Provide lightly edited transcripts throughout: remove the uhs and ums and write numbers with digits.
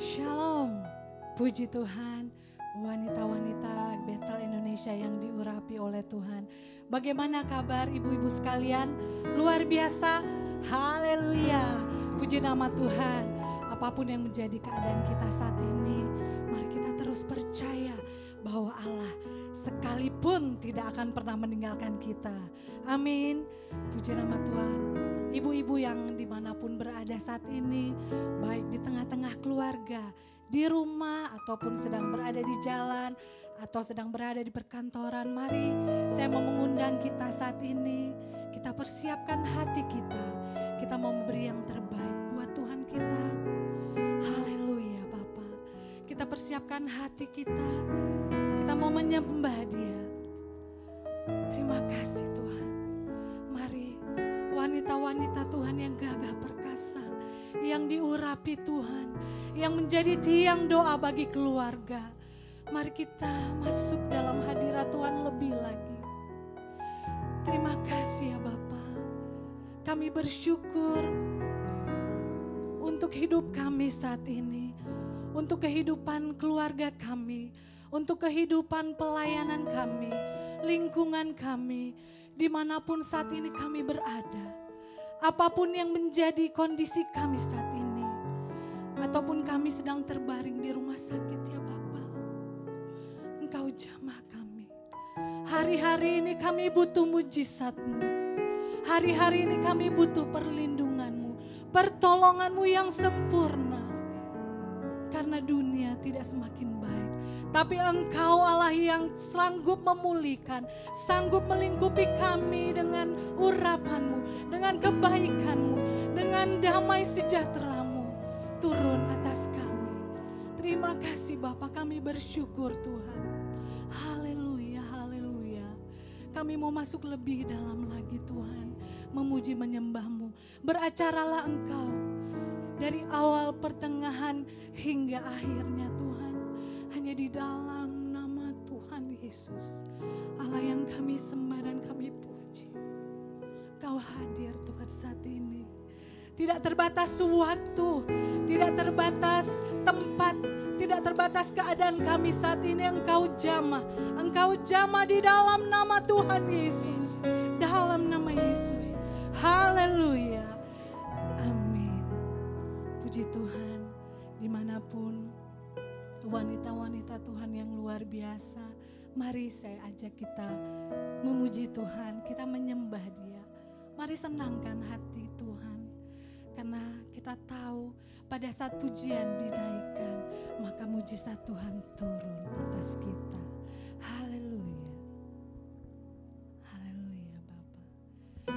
Shalom, puji Tuhan, wanita-wanita Bethel Indonesia yang diurapi oleh Tuhan. Bagaimana kabar ibu-ibu sekalian? Luar biasa, haleluya, puji nama Tuhan. Apapun yang menjadi keadaan kita saat ini, mari kita terus percaya bahwa Allah sekalipun tidak akan pernah meninggalkan kita. Amin, puji nama Tuhan. Ibu-ibu yang dimanapun berada saat ini, baik di tengah-tengah keluarga, di rumah ataupun sedang berada di jalan atau sedang berada di perkantoran, mari saya mau mengundang kita saat ini. Kita persiapkan hati kita, kita mau memberi yang terbaik buat Tuhan kita. Haleluya Bapak, kita persiapkan hati kita, kita mau menyembah Dia. Terima kasih Tuhan. Mari wanita-wanita Tuhan yang gagah perkasa, yang diurapi Tuhan, yang menjadi tiang doa bagi keluarga. Mari kita masuk dalam hadirat Tuhan lebih lagi. Terima kasih ya Bapa. Kami bersyukur untuk hidup kami saat ini, untuk kehidupan keluarga kami, untuk kehidupan pelayanan kami, lingkungan kami, dimanapun saat ini kami berada. Apapun yang menjadi kondisi kami saat ini, ataupun kami sedang terbaring di rumah sakit ya Bapa, Engkau jamah kami. Hari-hari ini kami butuh mujizat-Mu. Hari-hari ini kami butuh perlindungan-Mu, pertolongan-Mu yang sempurna. Karena dunia tidak semakin baik, tapi Engkau Allah yang sanggup memulihkan, sanggup melingkupi kami dengan urapan-Mu, dengan kebaikan-Mu, dengan damai sejahtera-Mu turun atas kami. Terima kasih Bapa, kami bersyukur Tuhan. Haleluya, haleluya. Kami mau masuk lebih dalam lagi Tuhan, memuji menyembah-Mu. Beracaralah Engkau dari awal, pertengahan, hingga akhirnya Tuhan. Hanya di dalam nama Tuhan Yesus, Allah yang kami sembah dan kami puji. Kau hadir Tuhan saat ini. Tidak terbatas waktu, tidak terbatas tempat, tidak terbatas keadaan kami saat ini. Engkau jamah di dalam nama Tuhan Yesus. Dalam nama Yesus. Haleluya. Puji Tuhan, dimanapun wanita-wanita Tuhan yang luar biasa, mari saya ajak kita memuji Tuhan, kita menyembah Dia. Mari senangkan hati Tuhan, karena kita tahu pada saat pujian dinaikkan, maka mujizat Tuhan turun atas kita. Haleluya. Haleluya Bapak.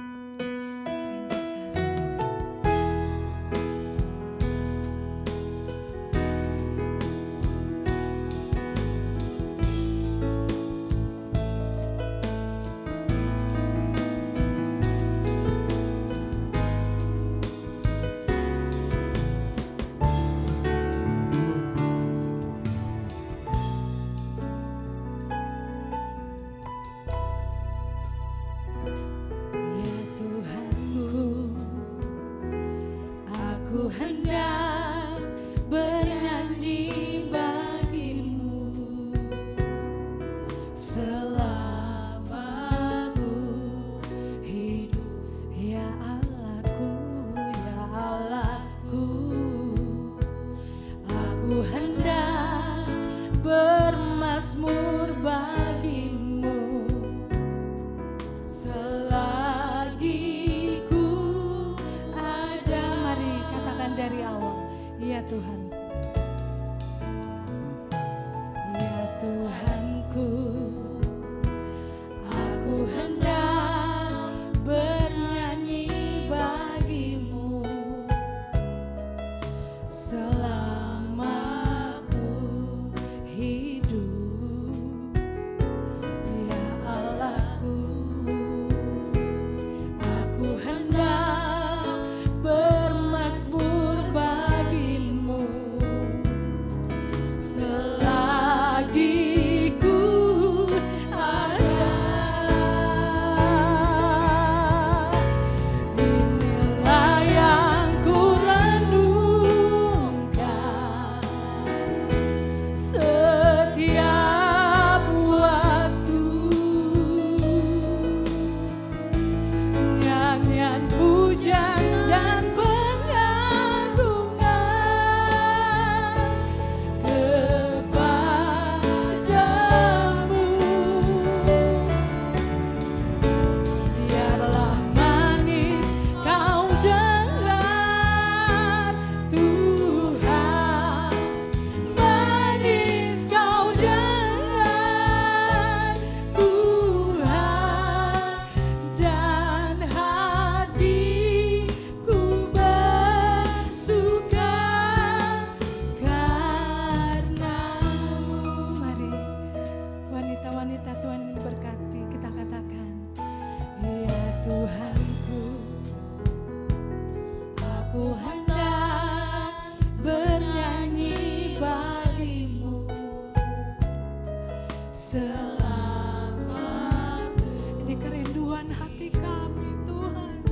kerinduan hati kami Tuhan.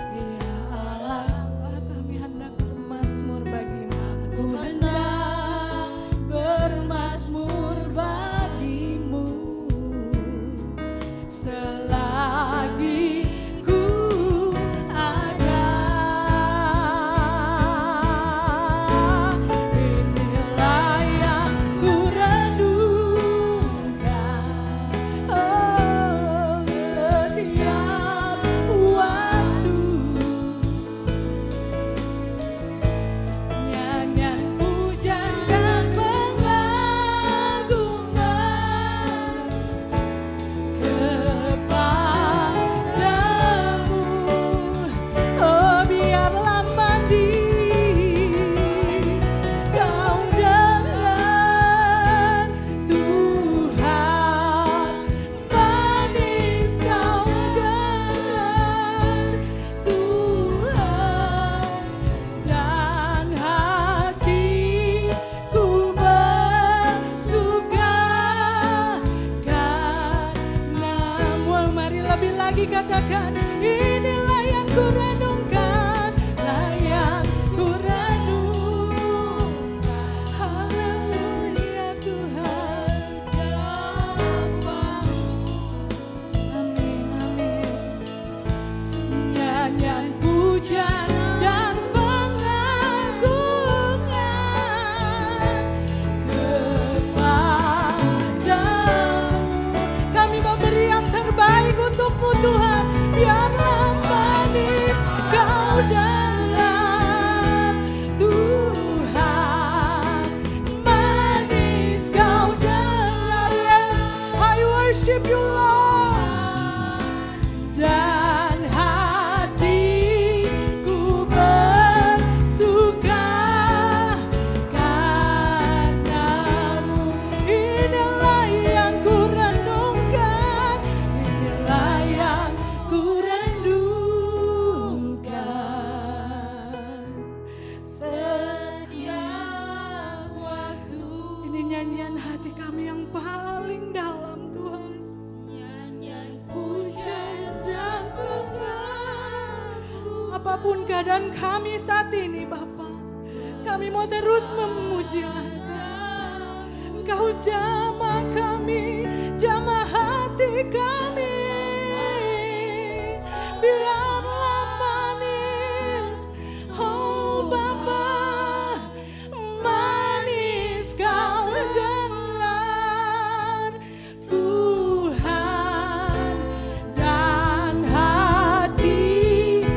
Ya Allah, kami hendak bermazmur bagimu. Aku hendak bermazmur bagimu selagi ku ada. Inilah yang ku renungkan, oh, setiap waktu. Nyanyian pujian dan pengagungan kepadamu. Oh, biarlah manis kau dengar Tuhan, manis kau dengar Tuhan, dan hatiku bersuka karenamu. Mari lebih lagi katakan, inilah yang ku renungkan, lah yang ku renungkan. Haleluya Tuhan. Amin, amin. Nyanyian pujian dan pengagungan kepadamu. Kami memberi yang terbaik untuk-Mu Tuhan. Biarlah manis kau dengar Tuhan, manis kau dengar. Yes, I worship you Lord. Dan hatiku bersuka karenamu. Inilah yang ku renungkan, inilah yang ku renungkan setiap waktu. Ini nyanyian hati kami yang paling dalam Tuhan. Pujian dan pengagungan. Apapun keadaan kami saat ini Bapa, kami mau terus memuji Engkau. Engkau jamah kami, jamah hati kami. Biarlah manis, oh Bapa, manis kau dengar Tuhan, dan hatiku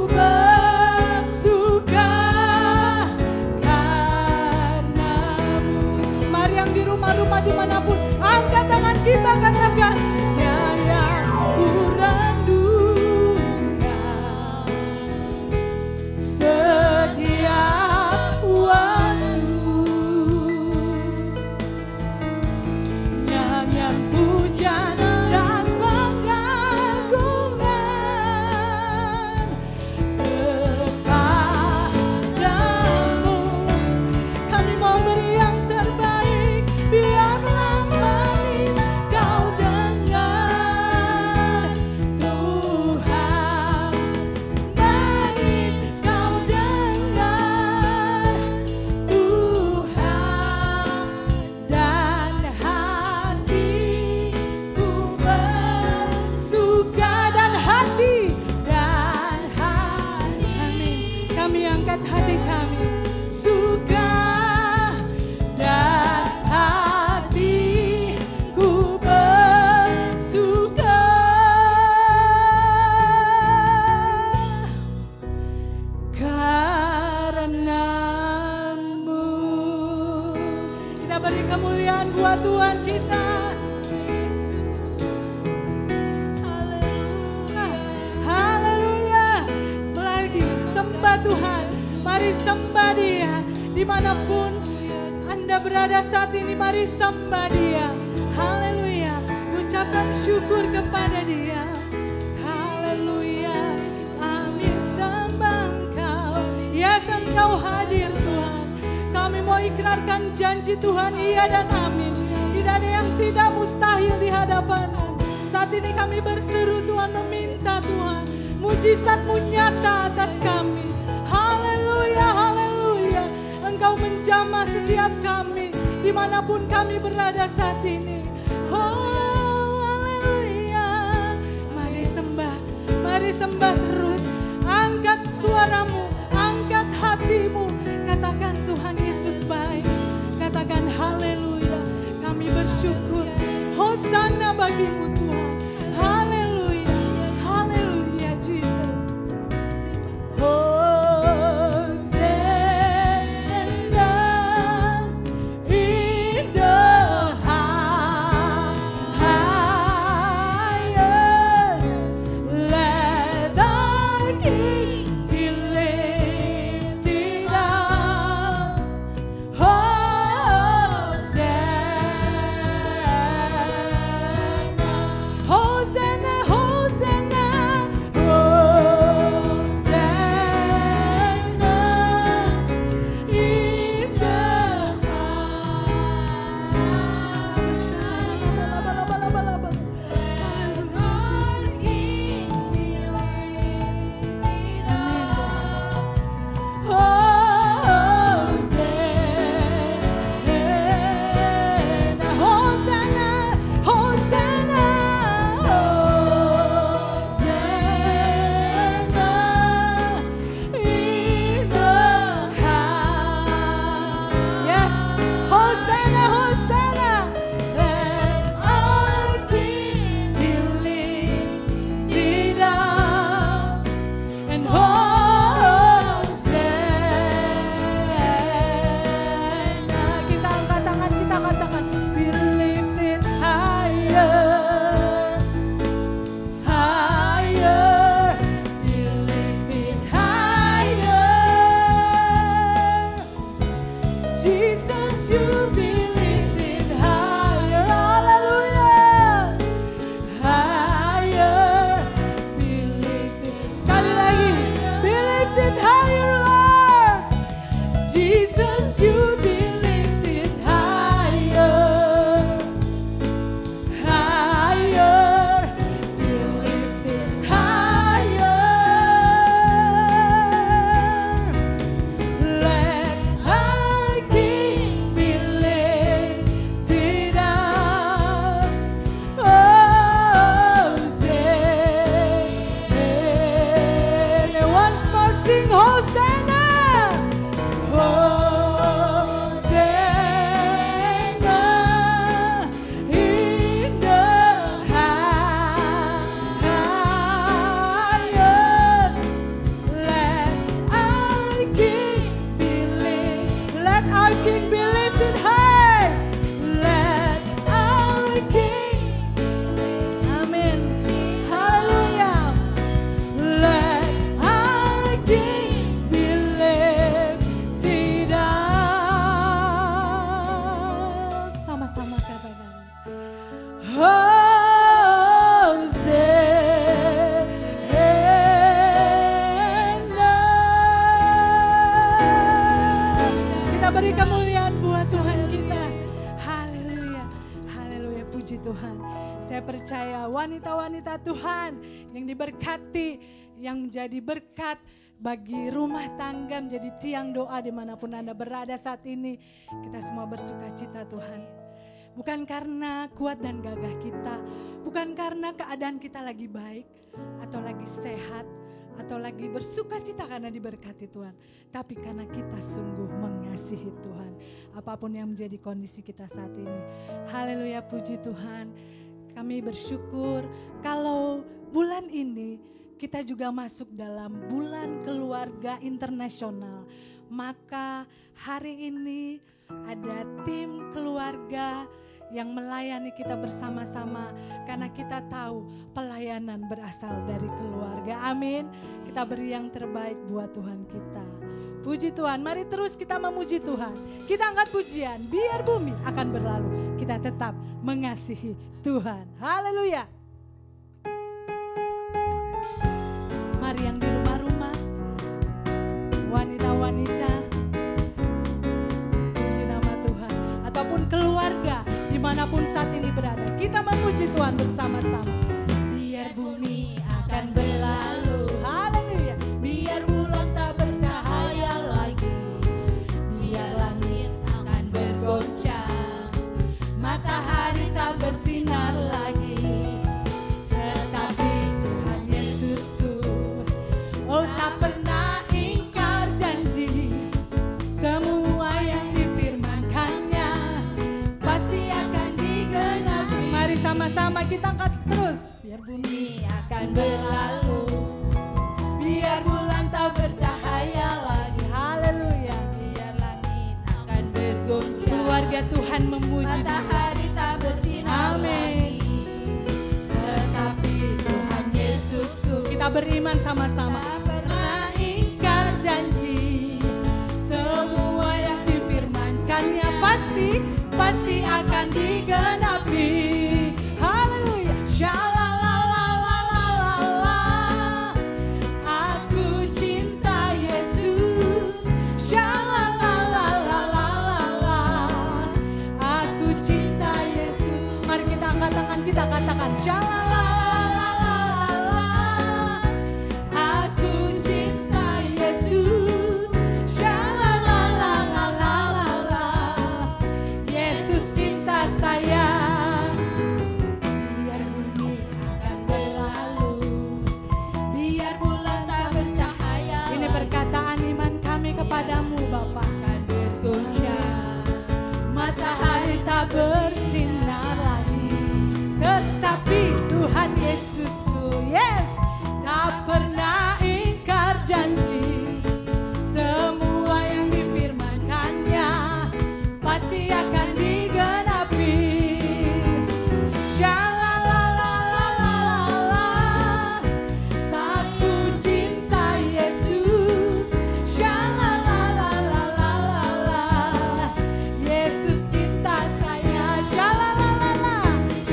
bersuka karenamu. Mari yang di rumah-rumah dimanapun, angkat tangan kita, katakan, ya yang ku renungkan setiap waktu. Nyanyian pujian dan pengagungan kepadamu. Kami mau beri yang terbaik. Biarlah manis kau dengar Tuhan, manis kau dengar Tuhan, dan hatiku bersuka, dan hati. Amin. Kami angkat hati kami, suka, dan hatiku bersuka karenamu. Kita beri kemuliaan buat Tuhan kita. Haleluya. Lagi sembah Tuhan. Mari sembah Dia. Dimanapun Anda berada saat ini, mari sembah Dia. Haleluya. Ucapkan syukur kepada Dia. Haleluya. Kami sembah Engkau. Yes, Engkau hadir Tuhan. Kami mau ikrarkan janji Tuhan, iya dan amin. Tidak ada yang tidak mustahil di hadapan-Mu. Saat ini kami berseru Tuhan, meminta Tuhan, mujizat-Mu nyata atas kami. Haleluya, haleluya. Engkau menjamah setiap kami, dimanapun kami berada saat ini. Oh, haleluya. Mari sembah terus. Angkat suaramu, angkat hatimu. Katakan Tuhan Yesus baik. Katakan haleluya. Kami bersyukur. Hosana bagimu Tuhan. Haleluya. Haleluya Jesus. Wanita-wanita Tuhan yang diberkati, yang menjadi berkat bagi rumah tangga, menjadi tiang doa dimanapun Anda berada saat ini. Kita semua bersuka cita Tuhan. Bukan karena kuat dan gagah kita, bukan karena keadaan kita lagi baik atau lagi sehat atau lagi bersuka cita karena diberkati Tuhan, tapi karena kita sungguh mengasihi Tuhan. Apapun yang menjadi kondisi kita saat ini. Haleluya, puji Tuhan. Kami bersyukur kalau bulan ini kita juga masuk dalam bulan keluarga internasional. Maka hari ini ada tim keluarga yang melayani kita bersama-sama. Karena kita tahu pelayanan berasal dari keluarga. Amin. Kita beri yang terbaik buat Tuhan kita. Puji Tuhan, mari terus kita memuji Tuhan. Kita angkat pujian, biar bumi akan berlalu. Kita tetap mengasihi Tuhan. Haleluya. Mari yang di rumah-rumah, wanita-wanita, puji nama Tuhan. Ataupun keluarga, dimanapun saat ini berada. Kita memuji Tuhan bersama-sama. akan berlalu. Biar bulan tak bercahaya lagi. Haleluya. Biar langit akan bergoncang. Keluarga Tuhan memuji Dia. Matahari tak bersinar Amin. lagi. Tetapi Tuhan Yesusku Kita beriman sama-sama. tak pernah ingkar janji. Semua yang difirmankannya pasti akan digenapi. Haleluya. Shalalalalala, aku cinta Yesus. Shalalalalala, aku cinta Yesus. Mari kita angkat tangan kita katakan Shalalalalala, aku cinta Yesus. Shalalalalala, Yesus cinta saya. Biar bumi akan berlalu, biar bulan tak bercahaya. ini perkataan iman kami kepadamu Bapa. akan bergoncang. Matahari tak bersinar lagi, tetapi Tuhan Yesusku, yes, tak pernah ingkar janji. Semua yang difirmankannya pasti akan digenapi. Shalalalalala, aku cinta Yesus. Shalalalalala, Yesus cinta saya. Shalalalala,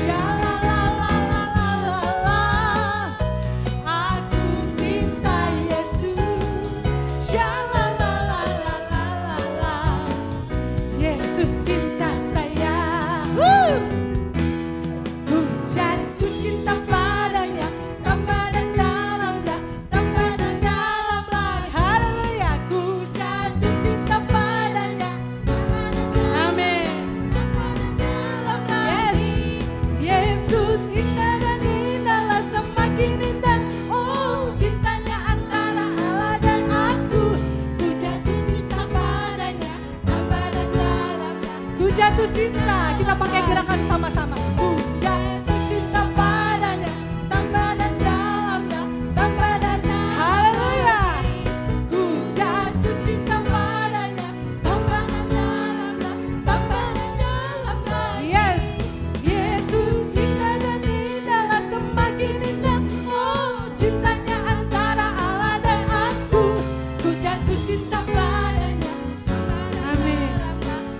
shalalalala, aku cinta Yesus. Shalalalala, Yesus cinta saya. Ku jatuh cinta padanya, tambah dan dalam lagi. Haleluya, ku jatuh cinta padanya. Amin. Yes, Yesus indah dan indahlah, semakin indah. Oh, cintanya antara Allah dan aku. Ku jatuh cinta padanya, tambah dan dalam. Ku jatuh cinta, kita pakai gerakan sama-sama. Ku jatuh cinta padanya, tambah dan dalam, tambah dan dalam. Haleluya. Ku jatuh cinta padanya, tambah dan dalam, tambah dan dalam. Yes, Yesus indah dan indahlah, semakin indah. Oh, cintanya antara Allah dan aku. Ku jatuh cinta padanya. Amin.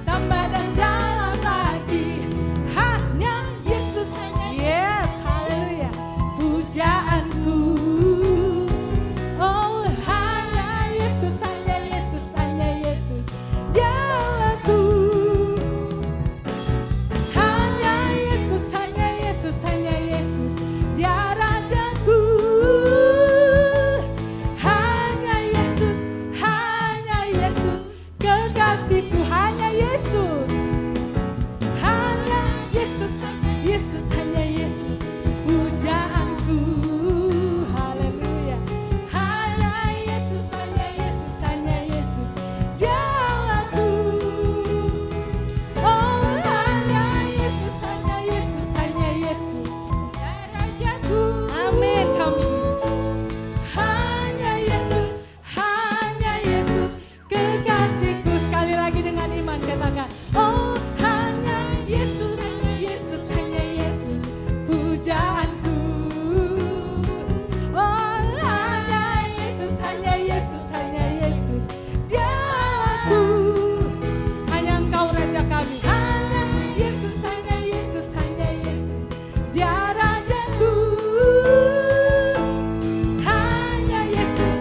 Tambah dan dalam lagi. Hanya Yesus, yes, haleluya. Pujaanku. Oh, hanya Yesus, hanya Yesus, hanya Yesus. Dialah-Ku. Hanya Yesus, hanya Yesus, hanya Yesus. Dia Rajaku. Hanya Yesus, kekasihku. Hanya Yesus. Hanya Yesus, Yesus, hanya Yesus. Pujaanku. Haleluya. Hanya Yesus, hanya Yesus, hanya Yesus. Dialah-Ku. Oh, hanya Yesus, hanya Yesus, hanya Yesus. Dia Rajaku. Amin kami. Hanya Yesus, kekasihku. Sekali lagi dengan iman katakan, oh, hanya Yesus, Yesus, hanya Yesus. Pujaanku. Oh, hanya Yesus, hanya Yesus, hanya Yesus. Dialah-Ku. Hanya Engkau Raja kami. Hanya Yesus, hanya Yesus, hanya Yesus. Dia Rajaku. Hanya Yesus,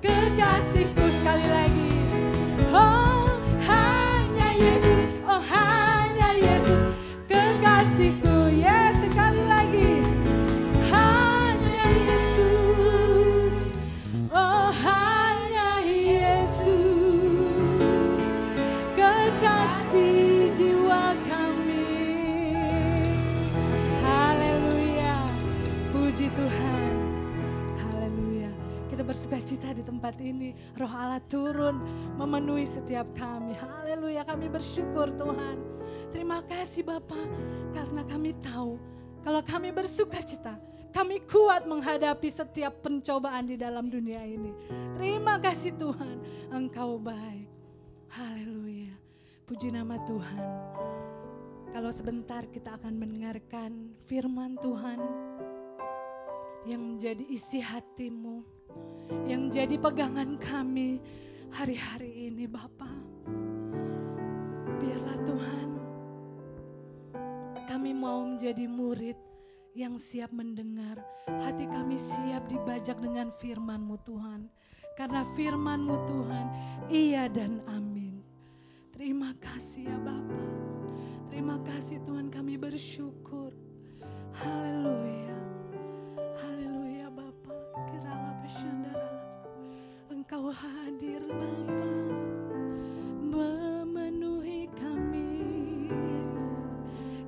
kekasihku. Sekali lagi. Oh, hanya Yesus, oh, hanya Yesus, kekasihku. Yes, sekali lagi. Hanya Yesus, oh, hanya Yesus, kekasih jiwa kami. Haleluya, puji Tuhan. Haleluya. Kita bersukacita di tempat ini. Roh Allah turun memenuhi setiap kami. Haleluya, kami bersyukur Tuhan. Terima kasih Bapa, karena kami tahu Kalau kami bersuka cita, kami kuat menghadapi setiap pencobaan di dalam dunia ini. Terima kasih Tuhan, Engkau baik. Haleluya. Puji nama Tuhan. Kalau sebentar kita akan mendengarkan firman Tuhan yang menjadi isi hatimu, yang menjadi pegangan kami hari-hari ini Bapa. Biarlah Tuhan, kami mau menjadi murid yang siap mendengar. Hati kami siap dibajak dengan firman-Mu Tuhan. Karena firman-Mu Tuhan, iya dan amin. Terima kasih ya Bapa. Terima kasih Tuhan, kami bersyukur. Haleluya. Haleluya Bapa. Kiralah besyandaralah. Engkau hadir Bapa, memenuhi kami.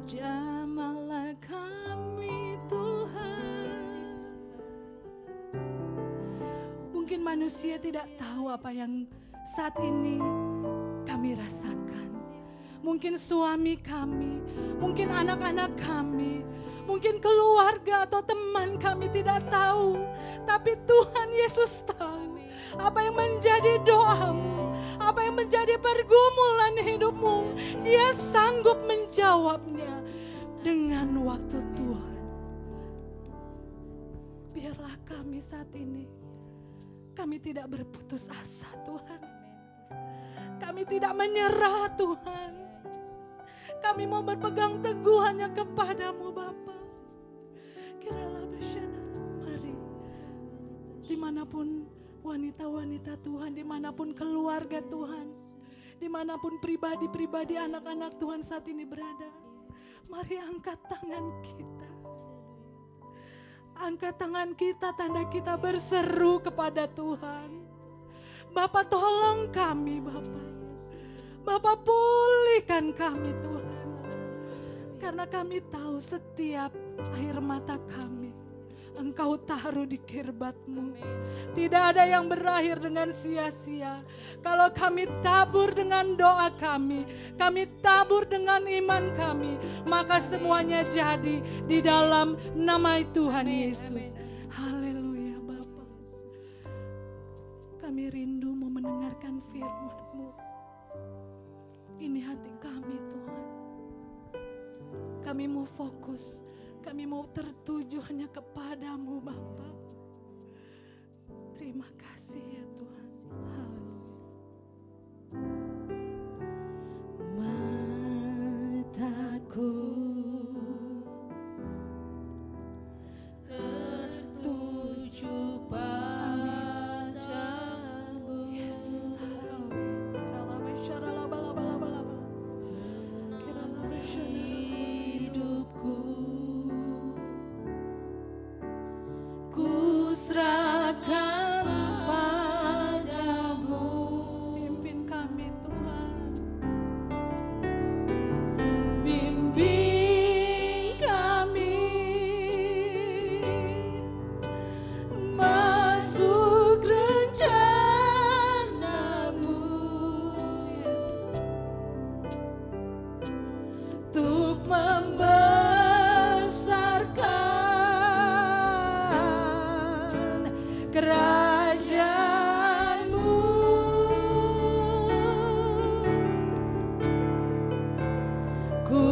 Jamalah kami Tuhan. Mungkin manusia tidak tahu apa yang saat ini kami rasakan. Mungkin suami kami, mungkin anak-anak kami, mungkin keluarga atau teman kami tidak tahu. Tapi Tuhan Yesus tahu apa yang menjadi doamu, apa yang menjadi pergumulan hidupmu. Dia sanggup menjawabnya dengan waktu Tuhan. Biarlah kami saat ini, kami tidak berputus asa Tuhan. Kami tidak menyerah Tuhan. Kami mau berpegang teguh hanya kepadamu Bapa. Kiralah besyana, mari. Dimanapun wanita-wanita Tuhan, dimanapun keluarga Tuhan, dimanapun pribadi-pribadi anak-anak Tuhan saat ini berada, mari angkat tangan kita. Angkat tangan kita, tanda kita berseru kepada Tuhan. Bapa tolong kami Bapa. Bapa pulihkan kami Tuhan. Karena kami tahu setiap air mata kami Engkau taruh di kirbat-Mu. Tidak ada yang berakhir dengan sia-sia. Kalau kami tabur dengan doa kami tabur dengan iman kami, maka semuanya jadi di dalam nama Tuhan Yesus. Haleluya Bapa. Kami rindu mau mendengarkan firman-Mu. Ini hati kami Tuhan. Kami mau fokus. Kami mau tertuju hanya kepadamu Bapa. Terima kasih ya Tuhan. Haleluya. Mataku tertuju padamu. Yes, haleluya. Kiralah besyaralah bala-bala-bala-bala. Kiralah besyaralah Hidupku ku serahkan padamu. pimpin kami Tuhan. Bimbing kami masuk rencana-Mu. Untuk membesarkan kerajaan-Mu. Ku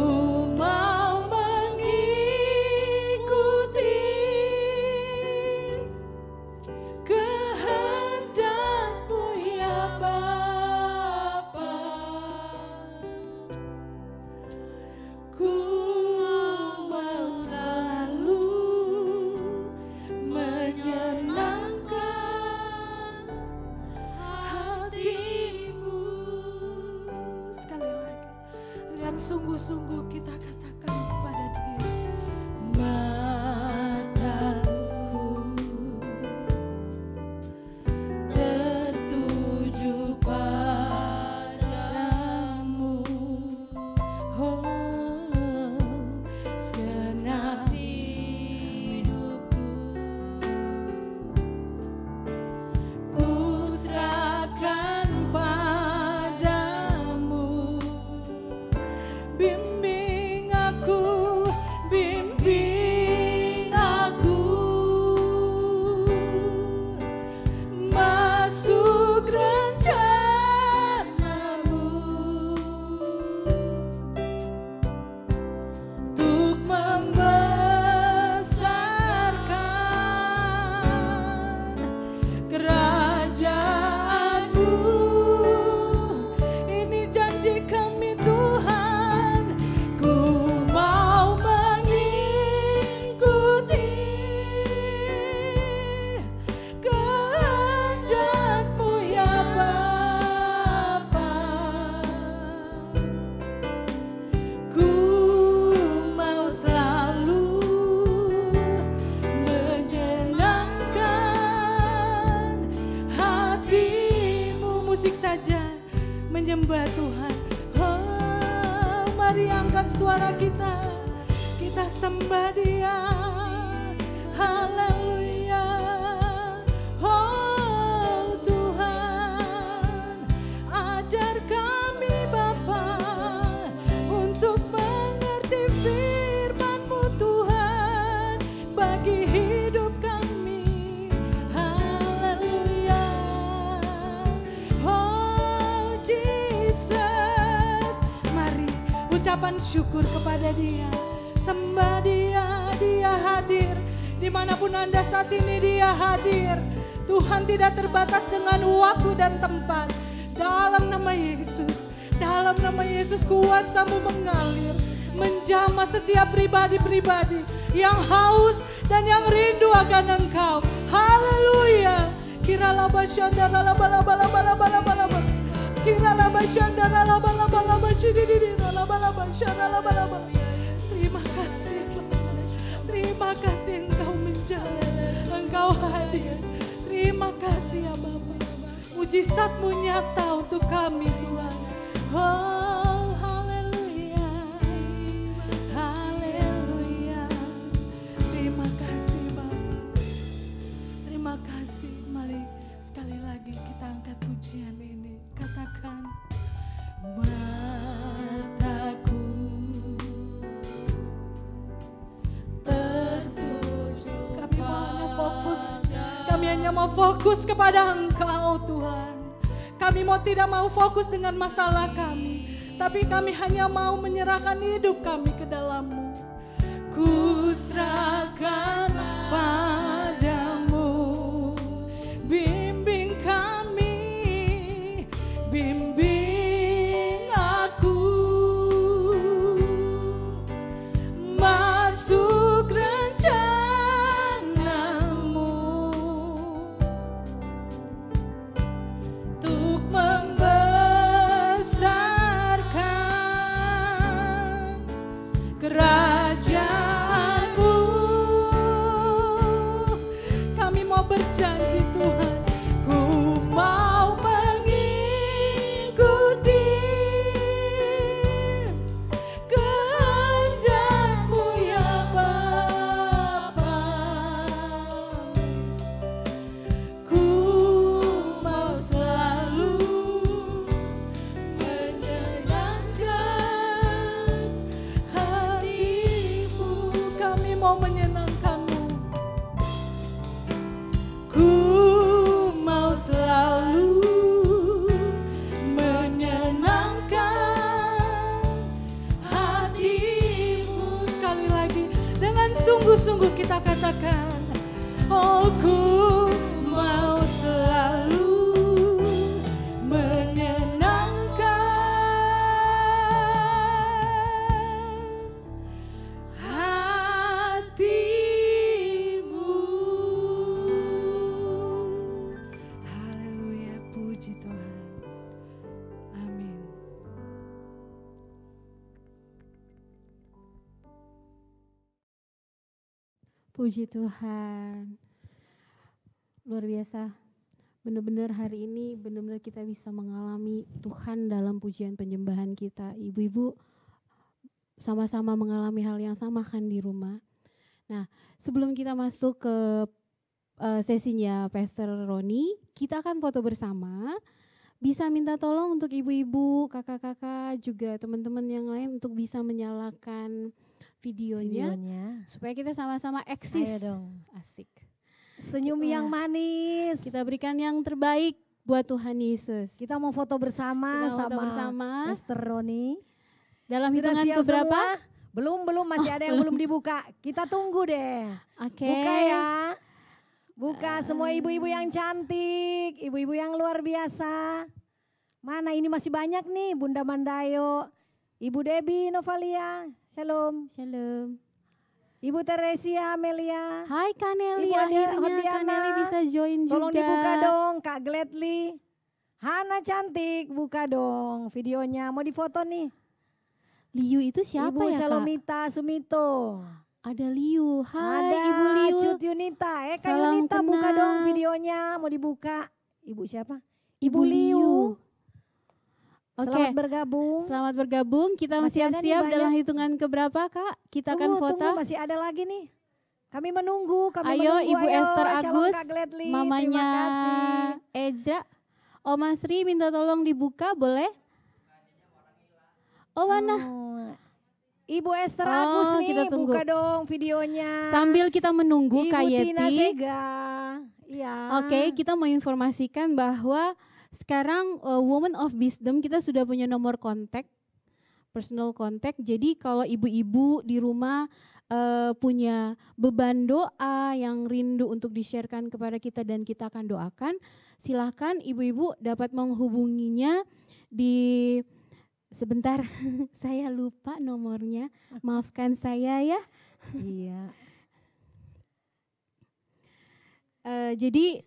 mau mengikuti kehendak-Mu ya Bapa. Ku mau selalu menyenangkan hati-Mu. Sekali lagi, dengan sungguh-sungguh kita katakan kepada Dia. Mataku tertuju padamu. Oh, Segenap hidupku ku serahkan padamu. bimbing suara kita sembah Dia. Haleluya. Oh Tuhan, ajar kami Bapa untuk mengerti firman-Mu Tuhan bagi hidup kami. Haleluya. Oh Jesus, mari ucapan syukur kepada Dia. Sembah Dia, Dia hadir. Dimanapun Anda saat ini, Dia hadir. Tuhan tidak terbatas dengan waktu dan tempat. Dalam nama Yesus, dalam nama Yesus kuasa-Mu mengalir, menjamah setiap pribadi-pribadi yang haus dan yang rindu akan Engkau. Haleluya. Kirala basyandara la bala bala bala bala bala bala. Kirala basyandara la bala bala basyidiri la bala basyandara la bala bala. Terima kasih Bapa. Terima kasih Engkau menjaga, Engkau hadir. Terima kasih ya Bapa. Mujizat-Mu nyata untuk kami Tuhan. Oh haleluya. Haleluya. Terima kasih Bapa. Terima kasih. Mari sekali lagi kita angkat pujian ini. Katakan, mataku tertuju. Kami hanya mau fokus kepada Engkau Tuhan. Kami tidak mau fokus dengan masalah kami, tapi kami hanya mau menyerahkan hidup kami ke dalam-Mu. Ku serahkan padamu, bimbing kami, bimbing aku masuk rencana-Mu untuk membesarkan kerajaan-Mu. Kami mau berjanji Tuhan, ku mau mengikuti kehendak-Mu ya Bapa. Ku mau selalu menyenangkan hati-Mu. Kami mau menyenangkan-Mu. Ku mau selalu menyenangkan hati-Mu. Sekali lagi dengan sungguh-sungguh kita katakan, oh ku mau selalu menyenangkan hati-Mu. Haleluya, puji Tuhan. Amin. Puji Tuhan. Luar biasa. Benar-benar hari ini benar-benar kita bisa mengalami Tuhan dalam pujian penyembahan kita. Ibu-ibu sama-sama mengalami hal yang sama kan di rumah. Nah, sebelum kita masuk ke sesinya Pastor Roni, kita akan foto bersama. Bisa minta tolong untuk ibu-ibu, kakak-kakak, juga teman-teman yang lain untuk bisa menyalakan videonya. Supaya kita sama-sama eksis. Ayo dong. Asik. Senyum yang manis. Kita berikan yang terbaik buat Tuhan Yesus. Kita mau foto bersama Kita foto sama bersama. Pastor Roni. Dalam Sudah hitungan siap keberapa? semua? Belum, masih ada yang belum dibuka. Kita tunggu deh. Oke. Buka ya. Buka semua ibu-ibu yang cantik, ibu-ibu yang luar biasa. Mana ini masih banyak nih, Bunda Mandayo, Ibu Debbie Novalia, shalom. Shalom. Ibu Teresia Amelia. Hai Kak Nelly, Ibu akhirnya Hodiana. Kak Nelly bisa join Tolong juga. dibuka dong, Kak Gladly. Hana cantik, buka dong videonya. Mau difoto nih. Liu itu siapa Ibu ya Kak? Salomita Sumito. Ada Liu. Hai Ada Ibu Liu. Cut Yunita. Kak Salam Yunita buka kenal. dong videonya. Mau dibuka. Ibu siapa? Ibu Liu. Oke. Selamat bergabung. Selamat bergabung. Kita Masih ada nih siap-siap banyak. dalam hitungan keberapa, Kak? Kita akan foto. Tunggu, masih ada lagi nih. Kami menunggu, Ayo Ibu Esther Shalom, Agus, Kak Gladly, mamanya terima kasih. Ezra. Om Asri minta tolong dibuka, boleh? Oh mana? Oh, Ibu Esther Oh, Agus kita nih, tunggu. buka dong videonya. Sambil kita menunggu Ibu Kak Tina Yeti. Sega. Iya. Oke, kita mau informasikan bahwa sekarang Woman of Wisdom kita sudah punya nomor kontak, personal contact. Jadi kalau ibu-ibu di rumah punya beban doa yang rindu untuk di-sharekan kepada kita dan kita akan doakan, silahkan ibu-ibu dapat menghubunginya di sebentar. Saya lupa nomornya, maafkan saya ya. Iya. Jadi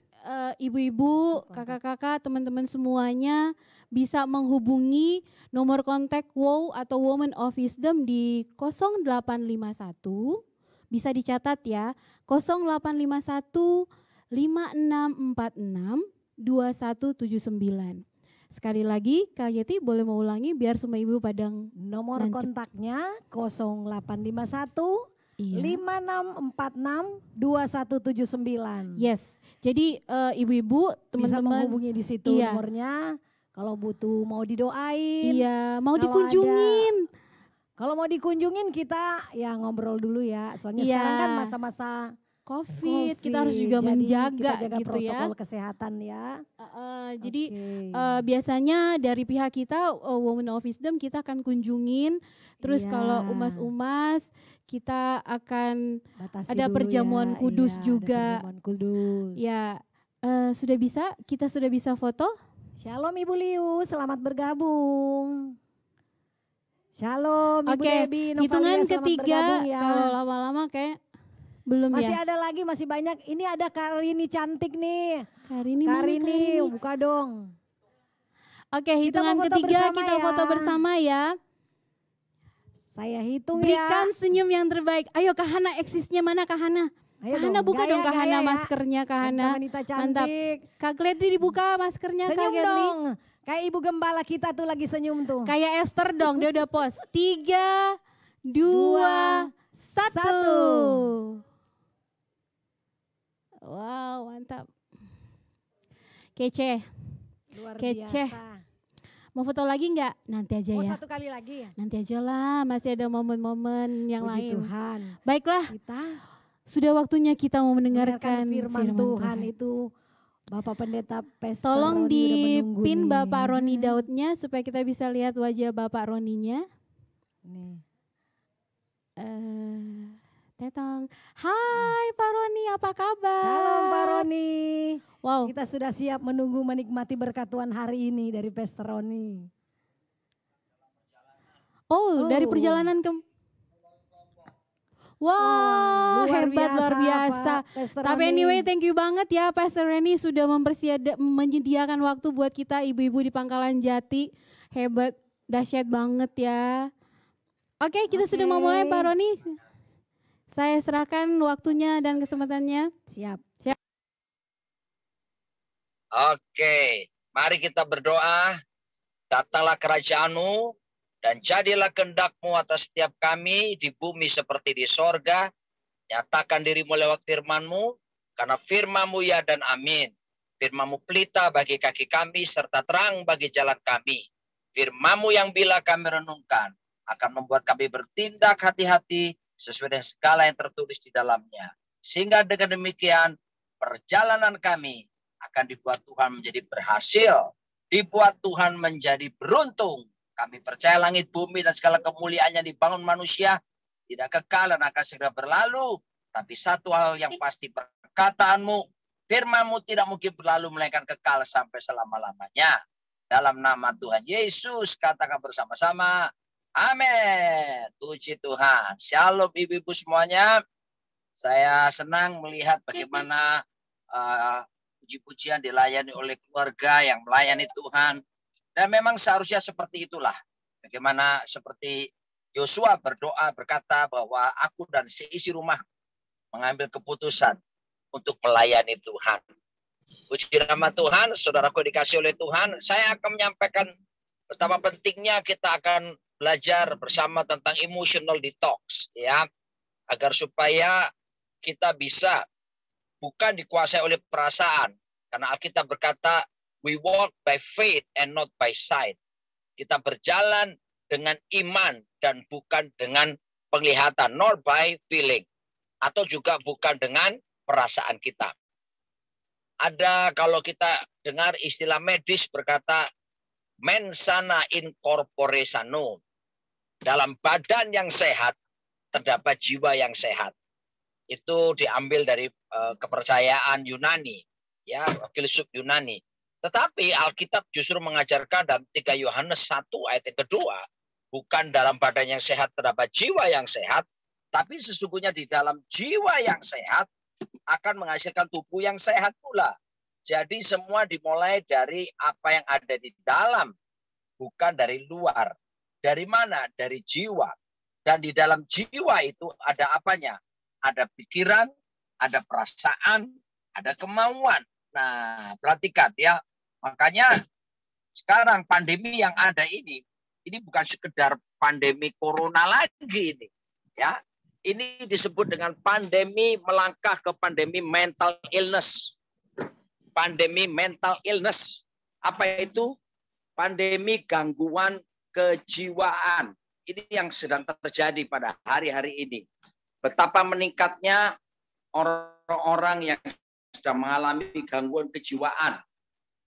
ibu-ibu, kakak-kakak, teman-teman semuanya bisa menghubungi nomor kontak WOW atau Woman of Wisdom di 0851, bisa dicatat ya, 0851 5646 2179. Sekali lagi Kak Yeti boleh mengulangi biar semua ibu pada Nomor nancep. kontaknya 0851 Iya. 5646 2179. Yes, jadi ibu-ibu, Bisa teman-teman, menghubungi di situ iya. nomornya. Kalau butuh mau didoain. iya mau Kalau dikunjungin. Kalau mau dikunjungin kita ya ngobrol dulu ya. Soalnya Iya. sekarang kan masa-masa COVID, kita harus juga Jadi menjaga kita jaga gitu ya. protokol kesehatan ya. Jadi Oke. biasanya dari pihak kita Women of Wisdom kita akan kunjungin. Terus Iya. kalau umas-umas kita akan Batasi ada dulu perjamuan ya. kudus Iya, ada juga. perjamuan kudus. Ya sudah bisa, kita sudah bisa foto. Shalom Ibu Liu, selamat bergabung. Shalom Ibu Oke, Debbie, Novalia, hitungan selamat ketiga bergabung ya. kalau lama-lama kayak belum Masih ya. ada lagi, masih banyak. Ini ada Karini cantik nih. Karini mana Karini, Karini? buka dong. Oke, hitungan mau foto ketiga bersama kita ya. foto bersama ya. Saya hitung Berikan ya. senyum yang terbaik. Ayo Kak Hana, eksisnya mana Kak Hana? Ayo Kak Hana buka gaya, dong Kak gaya Hana ya. maskernya Kak Hana. Wanita Mantap. cantik. Kak Gladly dibuka maskernya Kak Senyum Gladly. dong. Kayak ibu gembala kita tuh lagi senyum tuh. Kayak Esther dong, dia udah post. 3, 2, 1. Wow, mantap. Kece. Luar Kece. biasa. Mau foto lagi nggak? Nanti aja Oh ya. satu kali lagi ya. Nanti aja lah, masih ada momen-momen yang Puji lain. Tuhan. Baiklah, Kita sudah waktunya kita mau mendengarkan firman Tuhan itu. Bapak Pendeta Pastor Tolong Roni udah di menunggu pin nih. Bapak Roni Daudnya supaya kita bisa lihat wajah Bapak Roninya. Nih. Tetong. Hai Pak Roni, apa kabar? Salam Pak Roni. Wow, Kita sudah siap menunggu menikmati berkat Tuhan hari ini dari Pastor Roni. oh dari Oh. perjalanan ke... Wah, hebat luar biasa. Pak Pastor Tapi Roni. anyway, thank you banget ya Pastor Reni sudah menyediakan waktu buat kita ibu-ibu di Pangkalan Jati. Hebat, dahsyat banget ya. Oke, kita sudah mau mulai Pak Roni. Saya serahkan waktunya dan kesempatannya. Siap. Oke, mari kita berdoa. Datanglah kerajaan-Mu dan jadilah kehendak-Mu atas setiap kami di bumi seperti di sorga. Nyatakan diri-Mu lewat firman-Mu, karena firman-Mu ya dan amin. Firman-Mu pelita bagi kaki kami serta terang bagi jalan kami. Firman-Mu yang bila kami renungkan akan membuat kami bertindak hati-hati sesuai dengan segala yang tertulis di dalamnya. Sehingga dengan demikian perjalanan kami akan dibuat Tuhan menjadi berhasil, dibuat Tuhan menjadi beruntung. Kami percaya langit, bumi, dan segala kemuliaan yang dibangun manusia tidak kekal dan akan segera berlalu. Tapi satu hal yang pasti, perkataanmu, firman-Mu tidak mungkin berlalu melainkan kekal sampai selama-lamanya. Dalam nama Tuhan Yesus, katakan bersama-sama, amin. Puji Tuhan. Shalom ibu-ibu semuanya. Saya senang melihat bagaimana puji-pujian dilayani oleh keluarga yang melayani Tuhan. Dan memang seharusnya seperti itulah. Bagaimana seperti Yosua berdoa berkata bahwa aku dan seisi rumah mengambil keputusan untuk melayani Tuhan. Puji nama Tuhan, saudaraku dikasih oleh Tuhan. Saya akan menyampaikan Betapa pentingnya kita akan belajar bersama tentang emotional detox, ya, agar supaya kita bisa bukan dikuasai oleh perasaan. Karena Alkitab berkata, we walk by faith and not by sight. Kita berjalan dengan iman dan bukan dengan penglihatan, nor by feeling. Atau juga bukan dengan perasaan kita. Ada kalau kita dengar istilah medis berkata, mens sana in corpore sano. Dalam badan yang sehat, terdapat jiwa yang sehat. Itu diambil dari kepercayaan Yunani, ya, filsuf Yunani. Tetapi Alkitab justru mengajarkan dalam 3 Yohanes 1 ayat yang kedua, bukan dalam badan yang sehat terdapat jiwa yang sehat, tapi sesungguhnya di dalam jiwa yang sehat akan menghasilkan tubuh yang sehat pula. Jadi semua dimulai dari apa yang ada di dalam, bukan dari luar. Dari mana? Dari jiwa. Dan di dalam jiwa itu ada apanya? Ada pikiran, ada perasaan, ada kemauan. Nah, perhatikan ya. Makanya sekarang pandemi yang ada ini bukan sekedar pandemi corona lagi ini. Ya, ini disebut dengan pandemi melangkah ke pandemi mental illness. Pandemi mental illness. Apa itu? Pandemi gangguan kejiwaan. Ini yang sedang terjadi pada hari-hari ini. Betapa meningkatnya orang-orang yang sedang mengalami gangguan kejiwaan.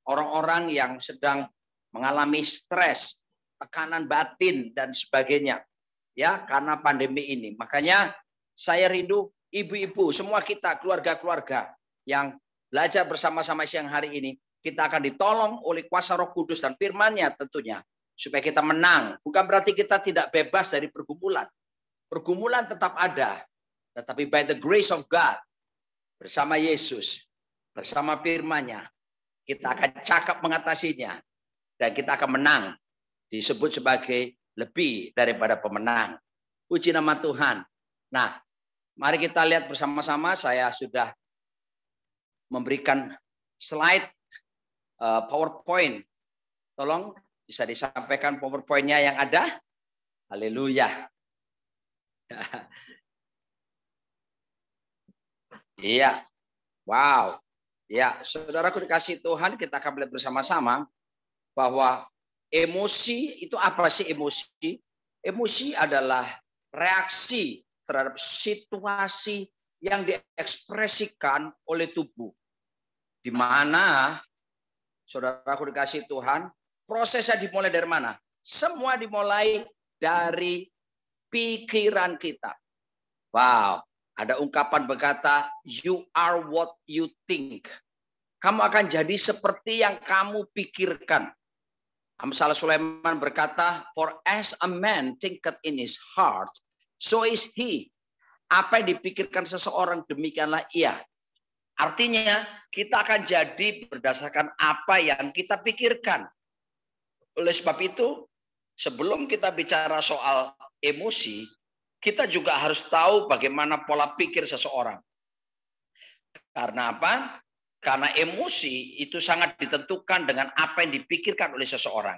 Orang-orang yang sedang mengalami stres, tekanan batin, dan sebagainya. Ya, karena pandemi ini. Makanya saya rindu ibu-ibu, semua kita, keluarga-keluarga yang belajar bersama-sama siang hari ini. Kita akan ditolong oleh kuasa Roh Kudus dan firman-Nya tentunya. Supaya kita menang. Bukan berarti kita tidak bebas dari pergumulan. Pergumulan tetap ada. Tetapi by the grace of God, bersama Yesus, bersama firman-Nya, kita akan cakap mengatasinya. Dan kita akan menang. Disebut sebagai lebih daripada pemenang. Puji nama Tuhan. Nah, mari kita lihat bersama-sama. Saya sudah memberikan slide PowerPoint. Tolong bisa disampaikan PowerPoint-nya yang ada. Haleluya. Iya. Wow. Ya, saudaraku dikasih Tuhan, kita akan melihat bersama-sama bahwa emosi itu apa sih emosi? Emosi adalah reaksi terhadap situasi yang diekspresikan oleh tubuh. Di mana, saudaraku dikasih Tuhan, prosesnya dimulai dari mana? Semua dimulai dari pikiran kita. Wow, ada ungkapan berkata, you are what you think. Kamu akan jadi seperti yang kamu pikirkan. Amsal Sulaiman berkata, for as a man thinketh in his heart, so is he. Apa yang dipikirkan seseorang, demikianlah ia. Artinya, kita akan jadi berdasarkan apa yang kita pikirkan. Oleh sebab itu, sebelum kita bicara soal emosi, kita juga harus tahu bagaimana pola pikir seseorang. Karena apa? Karena emosi itu sangat ditentukan dengan apa yang dipikirkan oleh seseorang.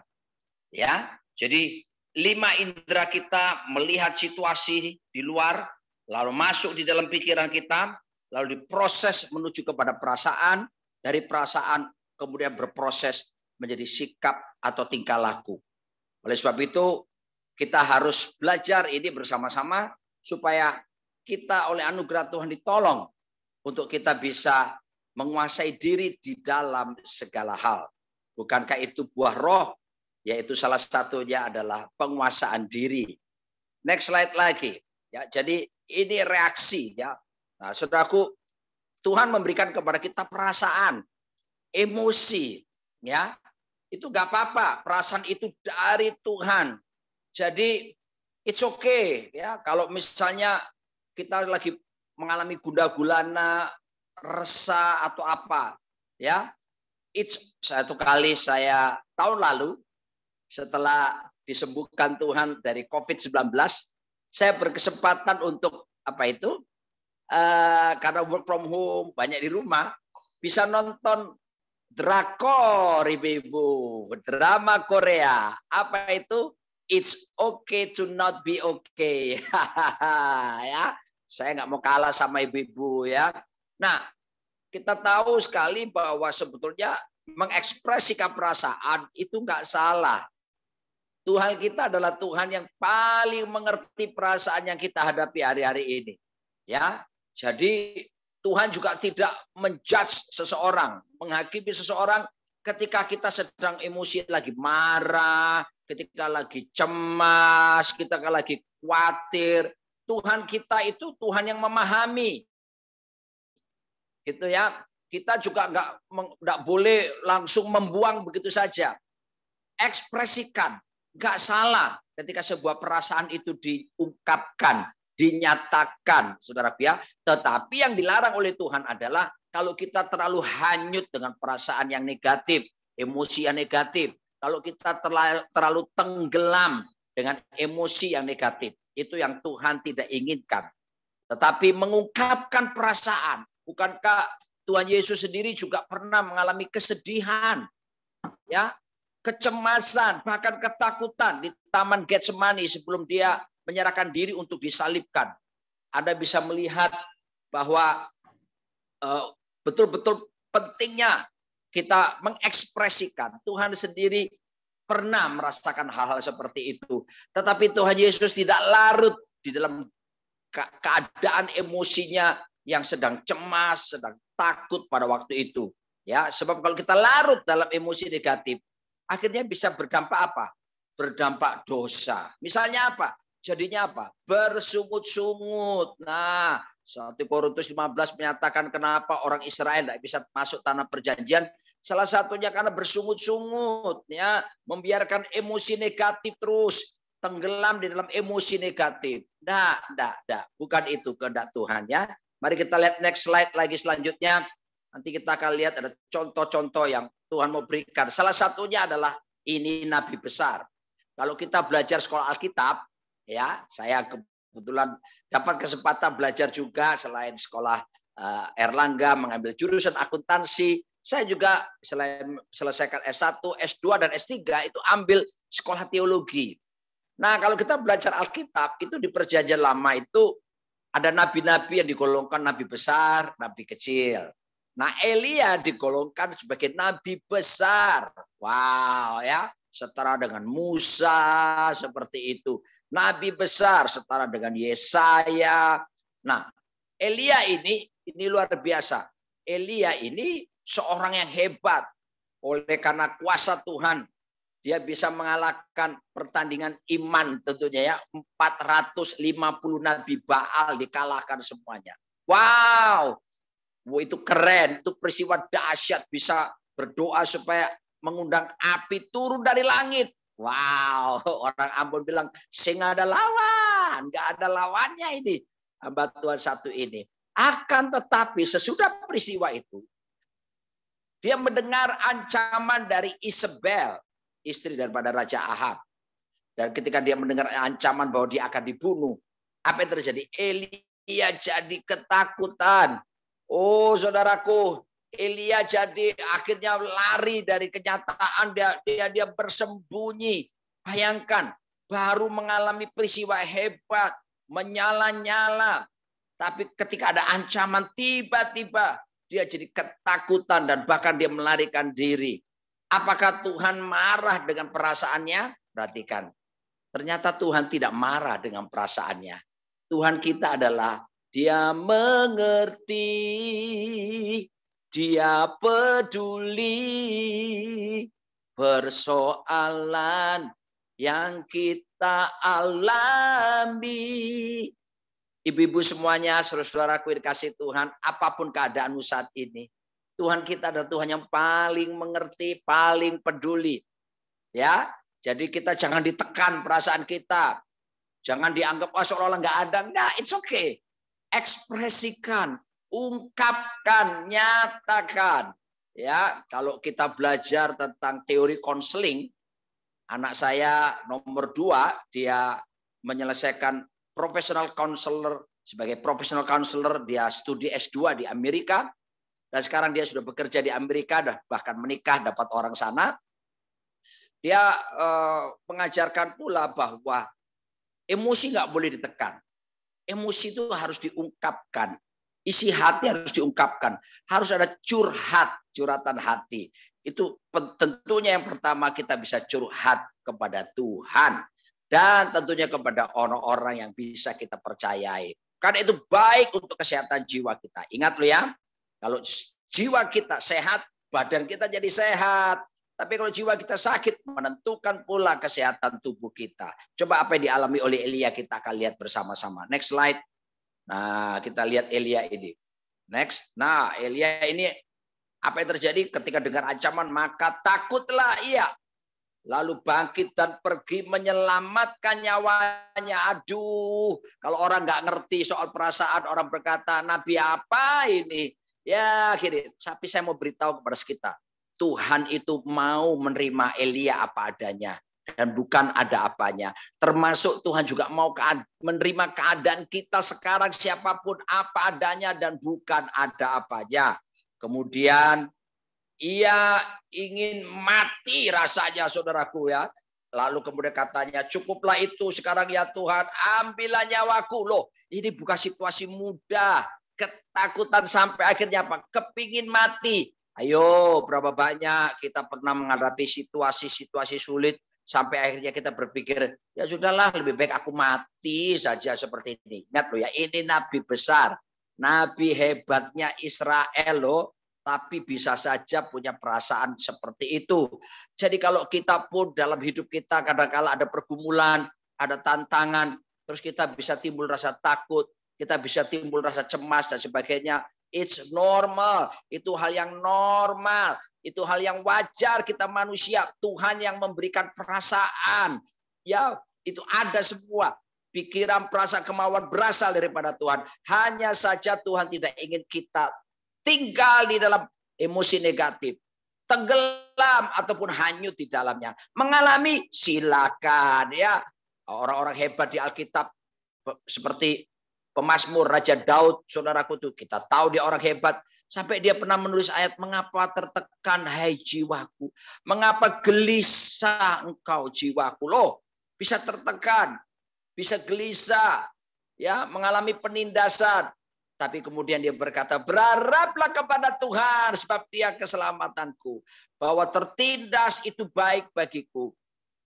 Ya, jadi 5 indera kita melihat situasi di luar, lalu masuk di dalam pikiran kita, lalu diproses menuju kepada perasaan, dari perasaan kemudian berproses menjadi sikap atau tingkah laku. Oleh sebab itu, kita harus belajar ini bersama-sama supaya kita oleh anugerah Tuhan ditolong untuk kita bisa menguasai diri di dalam segala hal. Bukankah itu buah roh? Yaitu salah satunya adalah penguasaan diri. Next slide lagi. Ya, jadi ini reaksi ya. Nah, saudaraku, Tuhan memberikan kepada kita perasaan, emosi, ya. Itu gak apa-apa, perasaan itu dari Tuhan. Jadi it's okay ya kalau misalnya kita lagi mengalami gundah gulana, resah atau apa, ya. Satu kali saya tahun lalu setelah disembuhkan Tuhan dari COVID-19, saya berkesempatan untuk apa itu? Karena work from home, banyak di rumah, bisa nonton drakor, ibu-ibu, drama Korea. Apa itu? It's okay to not be okay. Ya, saya nggak mau kalah sama ibu-ibu ya. Nah, kita tahu sekali bahwa sebetulnya mengekspresikan perasaan itu nggak salah. Tuhan kita adalah Tuhan yang paling mengerti perasaan yang kita hadapi hari-hari ini. Ya, jadi Tuhan juga tidak menjudge seseorang, menghakimi seseorang ketika kita sedang emosi, lagi marah, ketika lagi cemas, ketika lagi khawatir. Tuhan kita itu Tuhan yang memahami. Gitu ya. Kita juga nggak boleh langsung membuang begitu saja. Ekspresikan. Nggak salah ketika sebuah perasaan itu diungkapkan, dinyatakan, saudara Pia. Tetapi yang dilarang oleh Tuhan adalah kalau kita terlalu hanyut dengan perasaan yang negatif, emosi yang negatif. Kalau kita terlalu tenggelam dengan emosi yang negatif. Itu yang Tuhan tidak inginkan. Tetapi mengungkapkan perasaan. Bukankah Tuhan Yesus sendiri juga pernah mengalami kesedihan? Ya, kecemasan, bahkan ketakutan di Taman Getsemani sebelum dia menyerahkan diri untuk disalibkan. Anda bisa melihat bahwa betul-betul pentingnya kita mengekspresikan. Tuhan sendiri pernah merasakan hal-hal seperti itu. Tetapi Tuhan Yesus tidak larut di dalam keadaan emosinya yang sedang cemas, sedang takut pada waktu itu. Ya, sebab kalau kita larut dalam emosi negatif, akhirnya bisa berdampak apa? Berdampak dosa. Misalnya apa? Jadinya apa? Bersungut-sungut. Nah, 1 Korintus 15 menyatakan kenapa orang Israel tidak bisa masuk tanah perjanjian. Salah satunya karena bersungut-sungut, ya, membiarkan emosi negatif terus tenggelam di dalam emosi negatif. Bukan itu kehendak Tuhan, ya. Mari kita lihat next slide lagi selanjutnya. Nanti kita akan lihat ada contoh-contoh yang Tuhan mau berikan. Salah satunya adalah ini nabi besar. Kalau kita belajar sekolah Alkitab, ya, saya kebetulan dapat kesempatan belajar juga selain sekolah Erlangga mengambil jurusan akuntansi. Saya juga selain selesaikan S1, S2 dan S3 itu ambil sekolah teologi. Nah, kalau kita belajar Alkitab itu di Perjanjian Lama itu ada nabi-nabi yang digolongkan nabi besar, nabi kecil. Nah, Elia digolongkan sebagai nabi besar. Wow, ya, setara dengan Musa seperti itu. Nabi besar setara dengan Yesaya. Nah, Elia ini luar biasa. Elia ini seorang yang hebat. Oleh karena kuasa Tuhan, dia bisa mengalahkan pertandingan iman tentunya ya. 450 nabi Baal dikalahkan semuanya. Wow. Itu keren, itu peristiwa dahsyat, bisa berdoa supaya mengundang api turun dari langit. Wow, orang Ambon bilang, sing ada lawan, nggak ada lawannya ini. Hamba Tuhan satu ini. Akan tetapi sesudah peristiwa itu, dia mendengar ancaman dari Isabel, istri daripada Raja Ahab. Dan ketika dia mendengar ancaman bahwa dia akan dibunuh, apa yang terjadi? Elia jadi ketakutan. Oh, saudaraku, Elia jadi akhirnya lari dari kenyataan, dia bersembunyi. Bayangkan, baru mengalami peristiwa hebat, menyala-nyala. Tapi ketika ada ancaman, tiba-tiba dia jadi ketakutan dan bahkan dia melarikan diri. Apakah Tuhan marah dengan perasaannya? Perhatikan, ternyata Tuhan tidak marah dengan perasaannya. Tuhan kita adalah Dia mengerti, Dia peduli persoalan yang kita alami. Ibu-ibu semuanya, saudara-saudaraku yang dikasihi Tuhan, apapun keadaanmu saat ini, Tuhan kita adalah Tuhan yang paling mengerti, paling peduli. Ya, jadi kita jangan ditekan perasaan kita. Jangan dianggap seolah-olah nggak ada. Nah, it's okay. Ekspresikan, ungkapkan, nyatakan. Ya, kalau kita belajar tentang teori konseling, anak saya nomor 2, dia menyelesaikan professional counselor, sebagai professional counselor, dia studi S2 di Amerika. Dan sekarang dia sudah bekerja di Amerika, bahkan menikah, dapat orang sana. Dia mengajarkan pula bahwa emosi nggak boleh ditekan. Emosi itu harus diungkapkan. Isi hati harus diungkapkan. Harus ada curhatan hati. Itu tentunya yang pertama kita bisa curhat kepada Tuhan. Dan tentunya kepada orang-orang yang bisa kita percayai. Karena itu baik untuk kesehatan jiwa kita. Ingat loh ya, kalau jiwa kita sehat, badan kita jadi sehat. Tapi kalau jiwa kita sakit, menentukan pula kesehatan tubuh kita. Coba apa yang dialami oleh Elia kita akan lihat bersama-sama. Next slide. Nah, kita lihat Elia ini. Next. Nah, Elia ini apa yang terjadi ketika dengar ancaman, maka takutlah ia. Lalu bangkit dan pergi menyelamatkan nyawanya. Aduh, kalau orang nggak ngerti soal perasaan, orang berkata, Nabi apa ini? Ya, gini. Tapi saya mau beritahu kepada kita. Tuhan itu mau menerima Elia apa adanya. Dan bukan ada apanya. Termasuk Tuhan juga mau menerima keadaan kita sekarang siapapun apa adanya dan bukan ada apanya. Kemudian ia ingin mati rasanya saudaraku ya. Lalu kemudian katanya cukuplah itu sekarang ya Tuhan ambillah nyawaku. Loh ini bukan situasi mudah. Ketakutan sampai akhirnya apa? Kepingin mati. Ayo berapa banyak kita pernah menghadapi situasi-situasi sulit. Sampai akhirnya kita berpikir, ya sudahlah lebih baik aku mati saja seperti ini. Ingat loh ya, ini nabi besar. Nabi hebatnya Israel loh. Tapi bisa saja punya perasaan seperti itu. Jadi kalau kita pun dalam hidup kita kadang-kala ada pergumulan, ada tantangan. Terus kita bisa timbul rasa takut. Kita bisa timbul rasa cemas dan sebagainya. It's normal. Itu hal yang normal. Itu hal yang wajar kita manusia. Tuhan yang memberikan perasaan. Ya, itu ada semua. Pikiran, perasaan, kemauan berasal daripada Tuhan. Hanya saja Tuhan tidak ingin kita tinggal di dalam emosi negatif. Tenggelam ataupun hanyut di dalamnya. Mengalami silakan ya. Orang-orang hebat di Alkitab seperti Pemazmur Raja Daud, saudaraku tuh kita tahu dia orang hebat. Sampai dia pernah menulis ayat, mengapa tertekan hai jiwaku. Mengapa gelisah engkau jiwaku. Loh bisa tertekan, bisa gelisah. Ya mengalami penindasan. Tapi kemudian dia berkata, berharaplah kepada Tuhan sebab dia keselamatanku. Bahwa tertindas itu baik bagiku.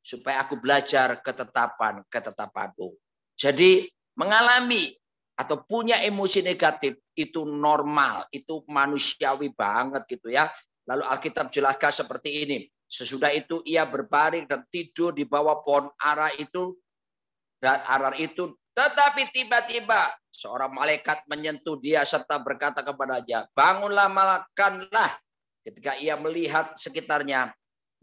Supaya aku belajar ketetapanmu. Jadi mengalami atau punya emosi negatif itu normal, itu manusiawi banget gitu ya. Lalu Alkitab jelaskan seperti ini. Sesudah itu ia berbaring dan tidur di bawah pohon ara itu dan arar itu. Tetapi tiba-tiba seorang malaikat menyentuh dia serta berkata kepadanya, bangunlah makanlah. Ketika ia melihat sekitarnya,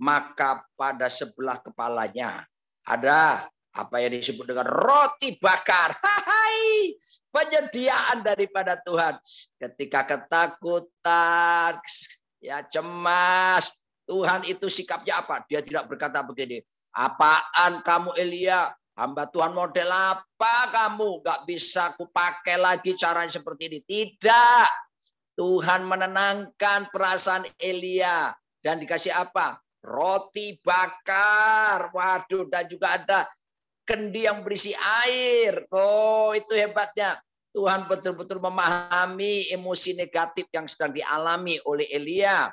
maka pada sebelah kepalanya ada apa yang disebut dengan roti bakar. Hai, penyediaan daripada Tuhan. Ketika ketakutan, ya cemas, Tuhan itu sikapnya apa? Dia tidak berkata begini, apaan kamu Elia? Hamba Tuhan model apa kamu? Gak bisa kupakai lagi caranya seperti ini. Tidak. Tuhan menenangkan perasaan Elia. Dan dikasih apa? Roti bakar. Waduh, dan juga ada kendi yang berisi air. Oh, itu hebatnya. Tuhan betul-betul memahami emosi negatif yang sedang dialami oleh Elia.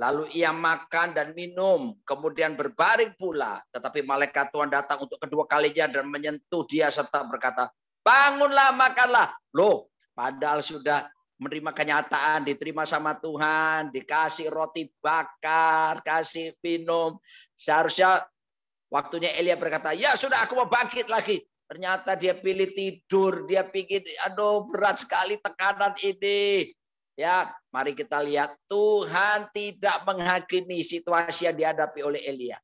Lalu ia makan dan minum, kemudian berbaring pula. Tetapi malaikat Tuhan datang untuk kedua kalinya dan menyentuh dia serta berkata, bangunlah, makanlah. Loh, padahal sudah menerima kenyataan, diterima sama Tuhan, dikasih roti bakar, kasih minum. Seharusnya waktunya Elia berkata, ya sudah aku mau bangkit lagi. Ternyata dia pilih tidur, dia pikir, aduh berat sekali tekanan ini. Ya, mari kita lihat Tuhan tidak menghakimi situasi yang dihadapi oleh Elia.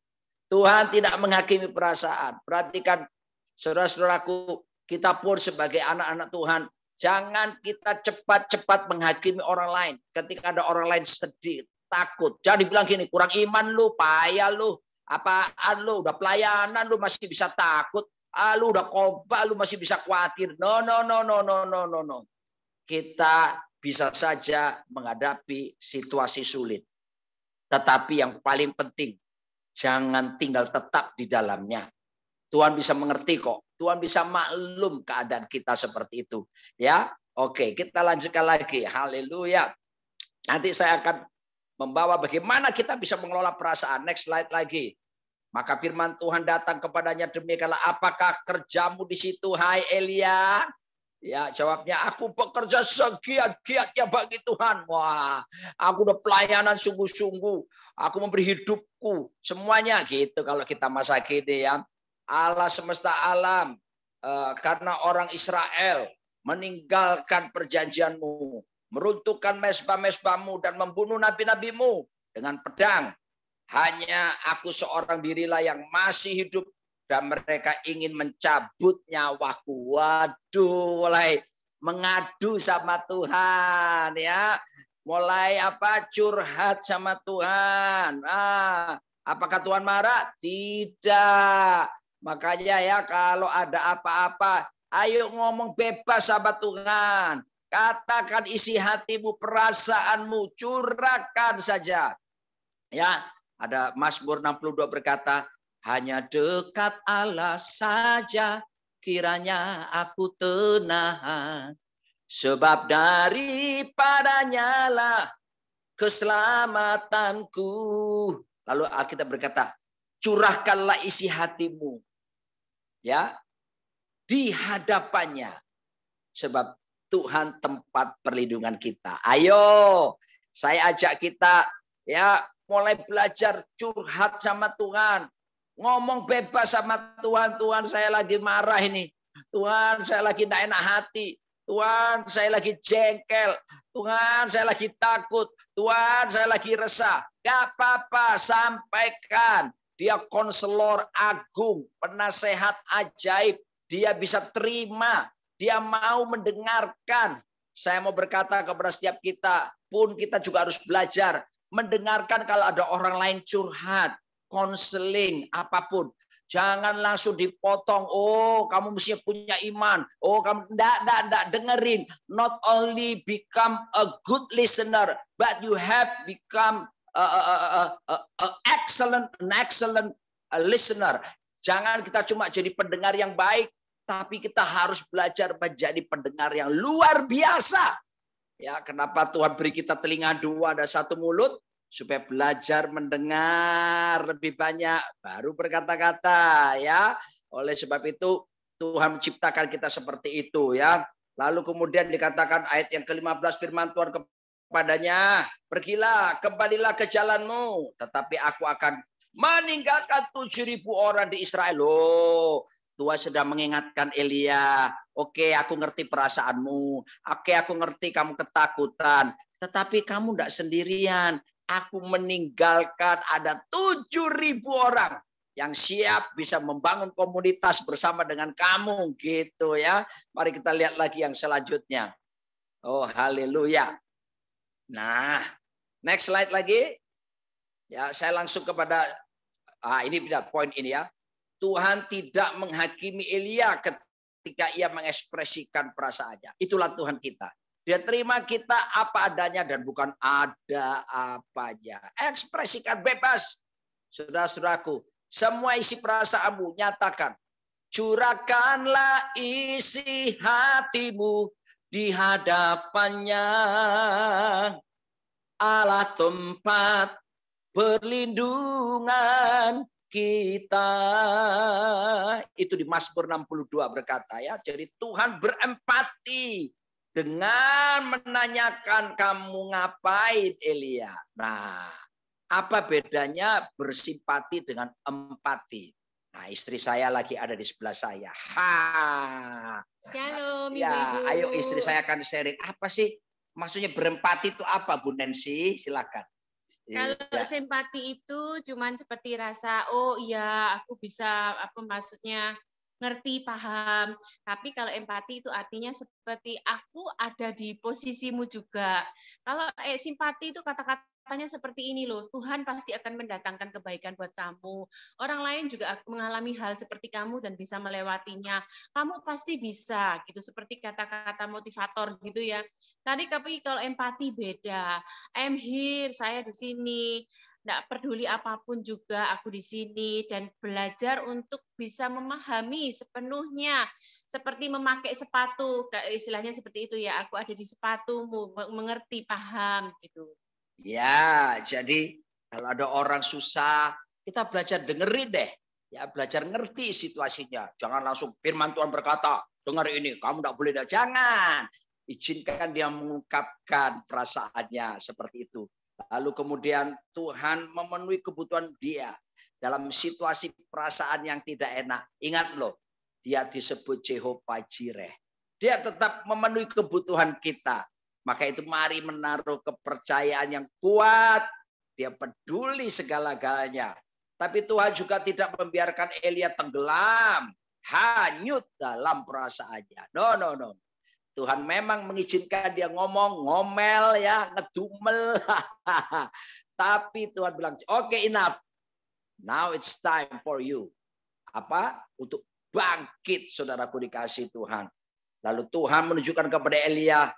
Tuhan tidak menghakimi perasaan. Perhatikan saudara-saudaraku, kita pun sebagai anak-anak Tuhan, jangan kita cepat-cepat menghakimi orang lain. Ketika ada orang lain sedih, takut. Jangan dibilang gini, kurang iman lu, payah lu, apaan lu, udah pelayanan lu masih bisa takut. Lu udah khotbah lu masih bisa khawatir. No. Kita bisa saja menghadapi situasi sulit. Tetapi yang paling penting, jangan tinggal tetap di dalamnya. Tuhan bisa mengerti kok. Tuhan bisa maklum keadaan kita seperti itu. Ya, oke, kita lanjutkan lagi. Haleluya. Nanti saya akan membawa bagaimana kita bisa mengelola perasaan. Next slide lagi. Maka firman Tuhan datang kepadanya demikianlah, apakah kerjamu di situ, hai Elia? Ya, jawabnya, aku bekerja segiat-giatnya bagi Tuhan. Wah, aku udah pelayanan sungguh-sungguh. Aku memberi hidupku semuanya gitu kalau kita masa kini ya. Allah semesta alam, karena orang Israel meninggalkan perjanjianmu, meruntuhkan mezbah-mezbahmu dan membunuh nabi-nabimu dengan pedang. Hanya aku seorang dirilah yang masih hidup dan mereka ingin mencabut nyawaku. Waduh, mulai mengadu sama Tuhan ya. Mulai curhat sama Tuhan. Apakah Tuhan marah? Tidak. Makanya ya kalau ada apa-apa, ayo ngomong bebas sama Tuhan. Katakan isi hatimu, perasaanmu, curahkan saja. Ya, ada Mazmur 62 berkata, hanya dekat Allah saja kiranya aku tenang. Sebab daripadanya lah keselamatanku. Lalu kita berkata, curahkanlah isi hatimu. Ya, di hadapannya. Sebab Tuhan tempat perlindungan kita. Ayo, saya ajak kita ya mulai belajar curhat sama Tuhan. Ngomong bebas sama Tuhan. Tuhan, saya lagi marah ini. Tuhan, saya lagi tidak enak hati. Tuhan, saya lagi jengkel. Tuhan, saya lagi takut. Tuhan, saya lagi resah. Gak apa-apa, sampaikan. Dia konselor agung, penasehat ajaib. Dia bisa terima. Dia mau mendengarkan. Saya mau berkata kepada setiap kita, pun kita juga harus belajar mendengarkan kalau ada orang lain curhat, konseling, apapun. Jangan langsung dipotong. Oh, kamu mesti punya iman. Oh, kamu enggak dengerin. Not only become a good listener, but you have become an excellent listener. Jangan kita cuma jadi pendengar yang baik, tapi kita harus belajar menjadi pendengar yang luar biasa. Ya, kenapa Tuhan beri kita telinga dua dan satu mulut? Supaya belajar mendengar lebih banyak, baru berkata-kata ya. Oleh sebab itu Tuhan menciptakan kita seperti itu ya. Lalu kemudian dikatakan ayat yang ke-15 firman Tuhan kepadanya, pergilah, kembalilah ke jalanmu, tetapi aku akan meninggalkan 7.000 orang di Israel. Loh, Tuhan sedang mengingatkan Elia, oke, aku ngerti perasaanmu, oke, aku ngerti kamu ketakutan, tetapi kamu tidak sendirian. Aku meninggalkan ada 7.000 orang yang siap bisa membangun komunitas bersama dengan kamu, gitu ya. Mari kita lihat lagi yang selanjutnya. Oh, haleluya. Nah, next slide lagi. Ya, saya langsung kepada ini lihat poin ini ya. Tuhan tidak menghakimi Elia ketika ia mengekspresikan perasaannya. Itulah Tuhan kita. Dia terima kita apa adanya dan bukan ada apanya. Ekspresikan bebas. Saudara-saudaraku, semua isi perasaanmu nyatakan. Curahkanlah isi hatimu di hadapannya. Allah tempat perlindungan kita. Itu di Mazmur 62 berkata ya. Jadi Tuhan berempati dengan menanyakan kamu ngapain Elia. Nah, apa bedanya bersimpati dengan empati? Nah, istri saya lagi ada di sebelah saya. Shalom, ya, Ibu-ibu. ayo istri saya akan sharing. Apa sih maksudnya berempati itu apa, Bu Nancy? Silakan. Kalau simpati itu cuman seperti rasa, oh iya aku bisa, apa maksudnya, ngerti, paham. Tapi kalau empati itu artinya seperti aku ada di posisimu juga. Kalau simpati itu kata-kata kata-katanya seperti ini loh, Tuhan pasti akan mendatangkan kebaikan buat kamu. Orang lain juga mengalami hal seperti kamu dan bisa melewatinya. Kamu pasti bisa, gitu. Seperti kata-kata motivator gitu ya. Tapi kalau empati beda. I'm here, saya di sini. Nggak peduli apapun juga aku di sini, dan belajar untuk bisa memahami sepenuhnya, seperti memakai sepatu, istilahnya seperti itu ya, aku ada di sepatumu, mengerti, paham gitu. Ya, jadi kalau ada orang susah, kita belajar dengerin deh. Ya, belajar ngerti situasinya. Jangan langsung firman Tuhan berkata, dengar ini, kamu enggak boleh. Jangan. Izinkan dia mengungkapkan perasaannya seperti itu. Lalu kemudian Tuhan memenuhi kebutuhan dia dalam situasi perasaan yang tidak enak. Ingat loh, dia disebut Jehovah Jireh. Dia tetap memenuhi kebutuhan kita. Maka itu mari menaruh kepercayaan yang kuat. Dia peduli segala-galanya. Tapi Tuhan juga tidak membiarkan Elia tenggelam, hanyut dalam perasaannya. No. Tuhan memang mengizinkan dia ngomel ya, ngedumel. Tapi Tuhan bilang, oke, enough. Now it's time for you. Untuk bangkit, saudaraku dikasih Tuhan. Lalu Tuhan menunjukkan kepada Elia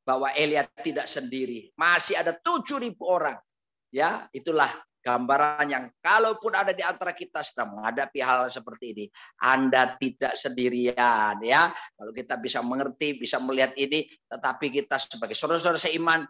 bahwa Elia tidak sendiri. Masih ada 7.000 orang. Ya, itulah gambaran yang kalaupun ada di antara kita sedang menghadapi hal seperti ini, Anda tidak sendirian ya. Kalau kita bisa mengerti, bisa melihat ini, tetapi kita sebagai saudara-saudara seiman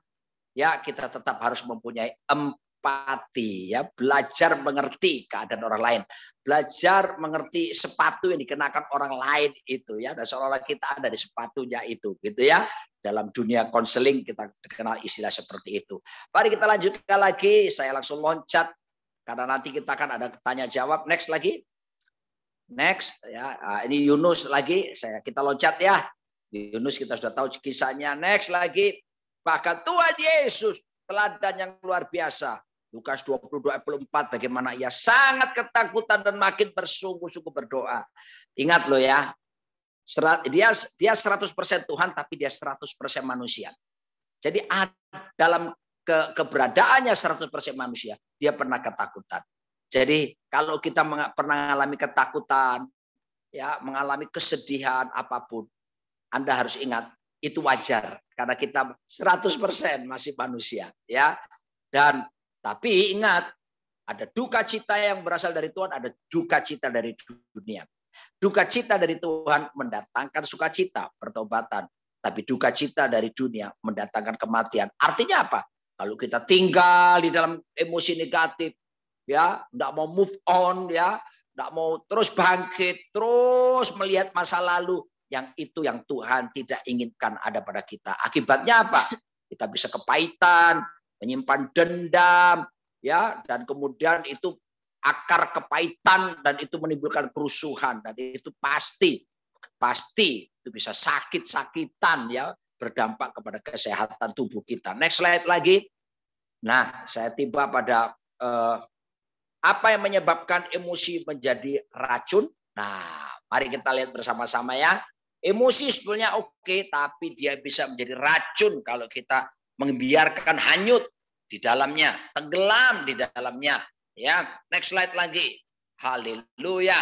ya, kita tetap harus mempunyai empati ya, belajar mengerti keadaan orang lain, belajar mengerti sepatu yang dikenakan orang lain itu ya, dan seolah-olah kita ada di sepatunya itu gitu ya. Dalam dunia konseling kita kenal istilah seperti itu. Mari kita lanjutkan lagi. Saya langsung loncat karena nanti kita akan ada tanya jawab. Next lagi. Next ya. Ini Yunus lagi. Kita loncat ya. Yunus kita sudah tahu kisahnya. Next lagi. Bahkan Tuhan Yesus teladan yang luar biasa. Lukas 22:24 bagaimana ia sangat ketakutan dan makin bersungguh-sungguh berdoa. Ingat loh ya. Dia 100% Tuhan, tapi dia 100% manusia. Jadi dalam keberadaannya 100% manusia, dia pernah ketakutan. Jadi kalau kita pernah mengalami ketakutan, ya mengalami kesedihan apapun, Anda harus ingat itu wajar karena kita 100% masih manusia, ya. Tapi ingat, ada duka cita yang berasal dari Tuhan, ada duka cita dari dunia. Duka cita dari Tuhan mendatangkan sukacita, pertobatan. Tapi duka cita dari dunia mendatangkan kematian. Artinya apa? Kalau kita tinggal di dalam emosi negatif, ya, enggak mau move on, ya, enggak mau terus bangkit, terus melihat masa lalu, yang itu yang Tuhan tidak inginkan ada pada kita. Akibatnya apa? Kita bisa kepahitan, menyimpan dendam, ya, dan kemudian itu akar kepahitan dan itu menimbulkan kerusuhan, dan itu pasti itu bisa sakit-sakitan ya, berdampak kepada kesehatan tubuh kita. Next slide lagi. Nah, saya tiba pada apa yang menyebabkan emosi menjadi racun. Nah, mari kita lihat bersama-sama ya. Emosi sebetulnya oke, tapi dia bisa menjadi racun kalau kita membiarkan hanyut di dalamnya, tenggelam di dalamnya. Ya, next slide lagi. Haleluya.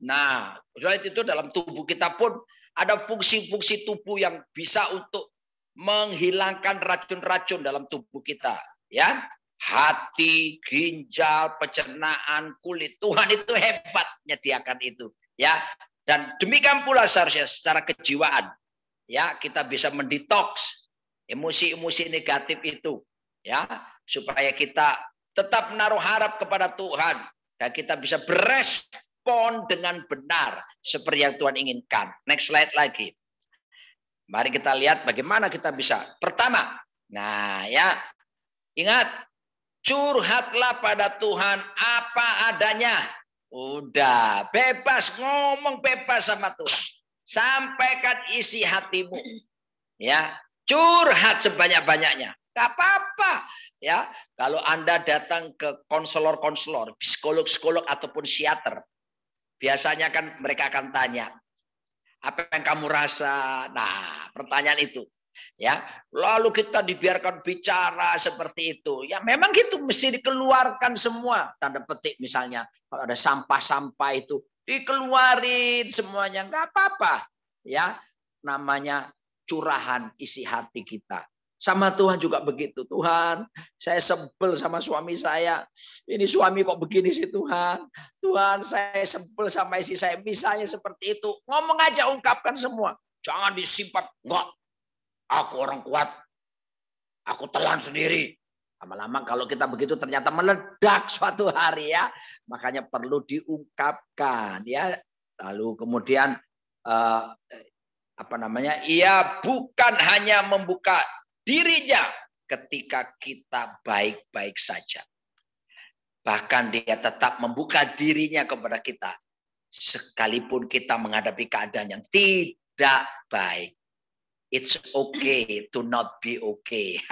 Nah, selain itu dalam tubuh kita pun ada fungsi-fungsi tubuh yang bisa untuk menghilangkan racun-racun dalam tubuh kita. Ya, hati, ginjal, pencernaan, kulit. Tuhan itu hebat menyediakan itu. Ya, dan demikian pula seharusnya secara kejiwaan. Ya, kita bisa mendetoks emosi-emosi negatif itu. Ya, supaya kita tetap menaruh harap kepada Tuhan dan kita bisa berespon dengan benar seperti yang Tuhan inginkan. Next slide lagi. Mari kita lihat bagaimana kita bisa. Pertama, nah ya, ingat, curhatlah pada Tuhan apa adanya. Udah, bebas ngomong, bebas sama Tuhan. Sampaikan isi hatimu. Ya, curhat sebanyak-banyaknya. Gak apa-apa ya, kalau Anda datang ke konselor-konselor, psikolog-psikolog ataupun psikiater, biasanya kan mereka akan tanya, apa yang kamu rasa? Nah, pertanyaan itu. Ya, lalu kita dibiarkan bicara seperti itu. Ya, memang gitu, mesti dikeluarkan semua. Tanda petik misalnya, kalau ada sampah-sampah itu dikeluarin semuanya, nggak apa-apa. Ya, namanya curahan isi hati kita. Sama Tuhan juga begitu. Tuhan, saya sebel sama suami saya. Ini suami kok begini sih Tuhan. Tuhan, saya sebel sama istri saya. Misalnya seperti itu. Ngomong aja, ungkapkan semua. Jangan disimpan. Enggak, aku orang kuat. Aku telan sendiri. Lama-lama kalau kita begitu ternyata meledak suatu hari ya. Makanya perlu diungkapkan ya. Lalu kemudian ia bukan hanya membuka dirinya ketika kita baik-baik saja. Bahkan dia tetap membuka dirinya kepada kita. Sekalipun kita menghadapi keadaan yang tidak baik. It's okay to not be okay.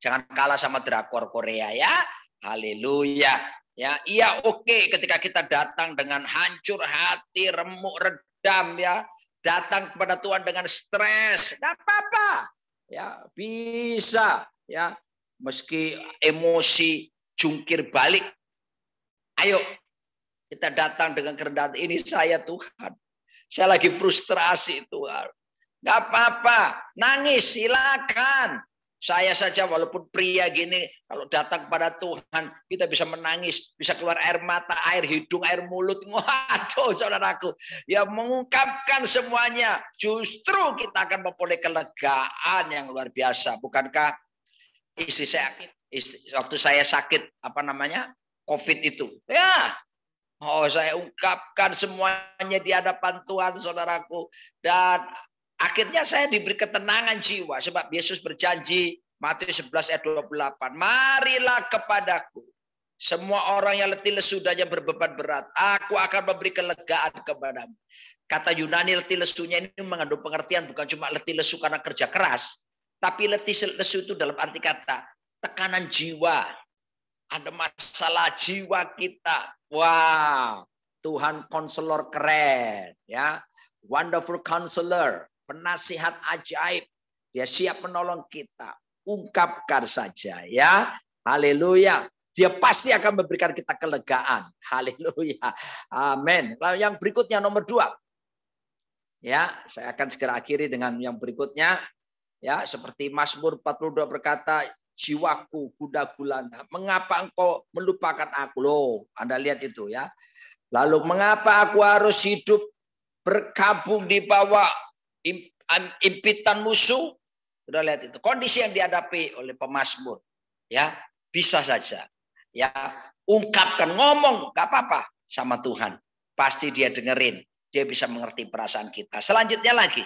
Jangan kalah sama drakor Korea ya. Haleluya. Ya, iya oke ketika kita datang dengan hancur hati, remuk, redam ya. Datang kepada Tuhan dengan stres. Enggak apa-apa. Ya, bisa ya, meski emosi jungkir balik. Ayo kita datang dengan kerendahan, ini saya Tuhan. Saya lagi frustrasi Tuhan. Enggak apa-apa, nangis silakan. Saya saja walaupun pria gini, kalau datang kepada Tuhan, kita bisa menangis, bisa keluar air mata, air hidung, air mulut. Waduh, saudaraku. Ya mengungkapkan semuanya, justru kita akan memperoleh kelegaan yang luar biasa. Bukankah istri saya, waktu saya sakit, COVID itu. Ya, saya ungkapkan semuanya di hadapan Tuhan, saudaraku. Dan akhirnya saya diberi ketenangan jiwa. Sebab Yesus berjanji, Matius 11 ayat 28. Marilah kepadaku, semua orang yang letih lesu dan yang berbeban berat. Aku akan memberi kelegaan kepadamu. Kata Yunani letih lesunya ini mengandung pengertian bukan cuma letih lesu karena kerja keras. Tapi letih lesu itu dalam arti kata tekanan jiwa. Ada masalah jiwa kita. Wow, Tuhan konselor keren. Ya, wonderful counselor. Penasihat ajaib, dia siap menolong kita. Ungkapkan saja ya, haleluya. Dia pasti akan memberikan kita kelegaan, haleluya, amin. Lalu yang berikutnya nomor 2, ya saya akan segera akhiri dengan yang berikutnya, ya seperti Mazmur 42 berkata, jiwaku gundah gulana, mengapa engkau melupakan aku? Loh, Anda lihat itu ya. Lalu mengapa aku harus hidup berkabung di bawah impitan musuh? Sudah lihat itu kondisi yang dihadapi oleh pemazmur. Ya, bisa saja. Ya, ungkapkan, ngomong, gak apa-apa sama Tuhan. Pasti dia dengerin. Dia bisa mengerti perasaan kita. Selanjutnya lagi,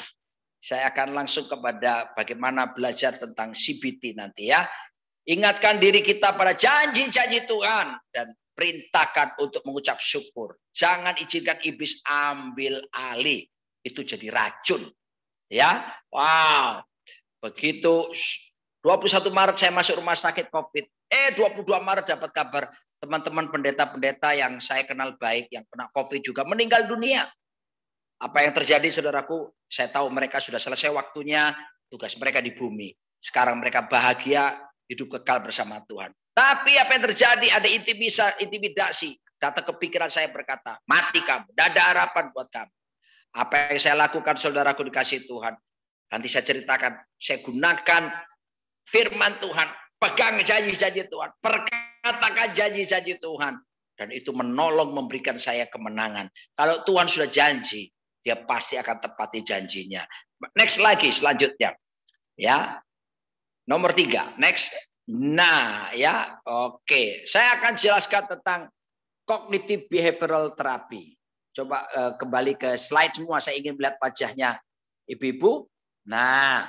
saya akan langsung kepada bagaimana belajar tentang CBT nanti ya. Ingatkan diri kita pada janji-janji Tuhan dan perintahkan untuk mengucap syukur. Jangan izinkan iblis ambil alih. Itu jadi racun. Ya, wow. Begitu 21 Maret saya masuk rumah sakit COVID. 22 Maret dapat kabar teman-teman pendeta-pendeta yang saya kenal baik yang kena COVID juga meninggal dunia. Apa yang terjadi saudaraku? Saya tahu mereka sudah selesai waktunya, tugas mereka di bumi. Sekarang mereka bahagia, hidup kekal bersama Tuhan. Tapi apa yang terjadi? Ada intimidasi. Datang ke pikiran saya berkata, mati kamu, tidak ada harapan buat kamu. Apa yang saya lakukan saudaraku dikasih Tuhan. Nanti saya ceritakan, saya gunakan firman Tuhan, pegang janji-janji Tuhan, perkatakan janji-janji Tuhan. Dan itu menolong memberikan saya kemenangan. Kalau Tuhan sudah janji, dia pasti akan tepati janjinya. Next lagi, selanjutnya. Ya, nomor 3, next. Nah, ya, oke. Saya akan jelaskan tentang cognitive behavioral therapy. Coba kembali ke slide semua, saya ingin melihat wajahnya ibu-ibu. Nah,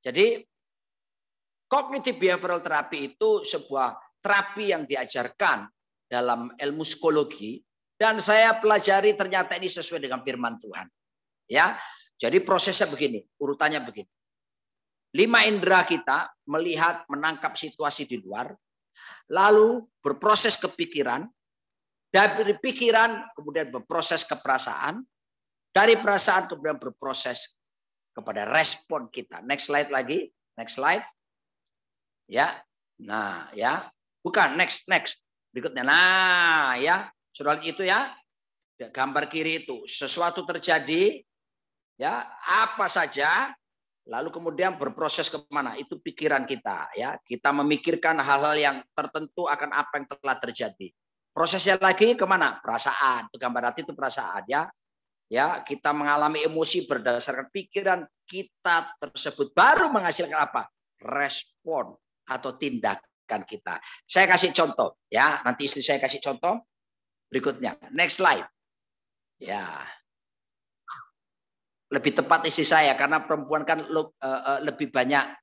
jadi cognitive behavioral therapy itu sebuah terapi yang diajarkan dalam ilmu psikologi dan saya pelajari ternyata ini sesuai dengan firman Tuhan. Ya, jadi prosesnya begini, urutannya begini. 5 indera kita melihat, menangkap situasi di luar, lalu berproses ke pikiran, dari pikiran kemudian berproses ke perasaan, dari perasaan kemudian berproses kepada respon kita. Next slide lagi. Next slide. Ya. Nah, ya. Bukan, next. Berikutnya. Nah, ya. Sudah lihat itu ya. Gambar kiri itu. Sesuatu terjadi, ya, apa saja, lalu kemudian berproses kemana? Itu pikiran kita, ya. Kita memikirkan hal-hal yang tertentu akan apa yang telah terjadi. Prosesnya lagi kemana? Perasaan. Itu gambar hati itu perasaan, ya. Ya, kita mengalami emosi berdasarkan pikiran kita tersebut baru menghasilkan apa? Respon atau tindakan kita. Saya kasih contoh, ya. Nanti istri saya kasih contoh berikutnya. Next slide. Ya. Lebih tepat istri saya karena perempuan kan lebih banyak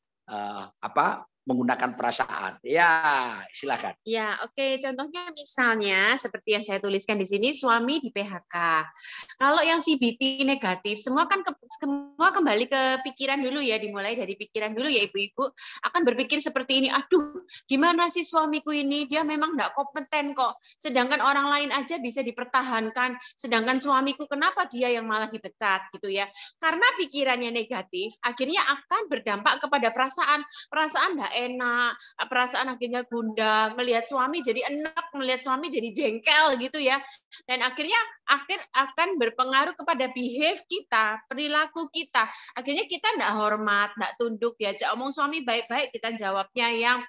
menggunakan perasaan. Ya, silakan. Ya, oke. Contohnya misalnya seperti yang saya tuliskan di sini, suami di PHK. Kalau yang CBT negatif, semua kembali ke pikiran dulu ya, dimulai dari pikiran dulu ya ibu-ibu. Akan berpikir seperti ini, aduh gimana sih suamiku ini, dia memang nggak kompeten kok. Sedangkan orang lain aja bisa dipertahankan, sedangkan suamiku kenapa dia yang malah dipecat gitu ya. Karena pikirannya negatif, akhirnya akan berdampak kepada perasaan. Perasaan nggak enak, perasaan akhirnya gundah, melihat suami jadi enak, melihat suami jadi jengkel gitu ya. Dan akhirnya akan berpengaruh kepada behave kita, perilaku kita. Akhirnya kita enggak hormat, enggak tunduk, diajak omong suami baik-baik, kita jawabnya yang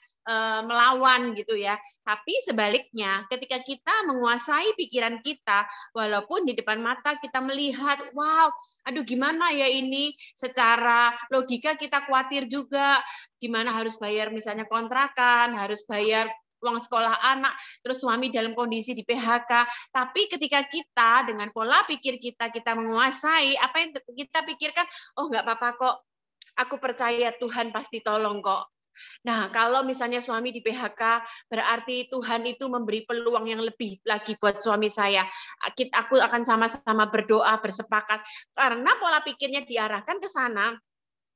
melawan gitu ya. Tapi sebaliknya, ketika kita menguasai pikiran kita, walaupun di depan mata kita melihat, wow, aduh gimana ya ini, secara logika kita khawatir juga, gimana harus bayar misalnya kontrakan, harus bayar uang sekolah anak, terus suami dalam kondisi di PHK. Tapi ketika kita dengan pola pikir kita menguasai, apa yang kita pikirkan, oh nggak apa-apa kok, aku percaya Tuhan pasti tolong kok. Nah, kalau misalnya suami di PHK, berarti Tuhan itu memberi peluang yang lebih lagi buat suami saya. Aku akan sama-sama berdoa, bersepakat. Karena pola pikirnya diarahkan ke sana,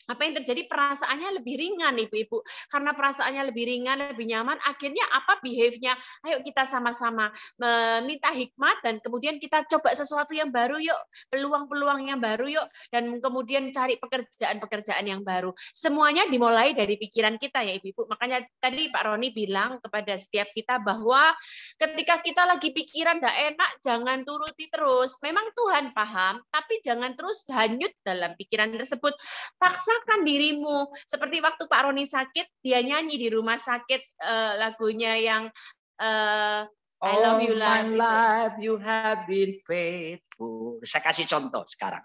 apa yang terjadi, perasaannya lebih ringan ibu-ibu. Karena perasaannya lebih ringan, lebih nyaman, akhirnya apa behave-nya? Ayo kita sama-sama meminta hikmat dan kemudian kita coba sesuatu yang baru yuk, peluang-peluang yang baru yuk, dan kemudian cari pekerjaan-pekerjaan yang baru. Semuanya dimulai dari pikiran kita ya ibu-ibu. Makanya tadi Pak Roni bilang kepada setiap kita bahwa ketika kita lagi pikiran nggak enak, jangan turuti terus. Memang Tuhan paham, tapi jangan terus hanyut dalam pikiran tersebut. Paksakan dirimu. Seperti waktu Pak Roni sakit, dia nyanyi di rumah sakit lagunya yang I love you All my life you have been faithful. Saya kasih contoh sekarang.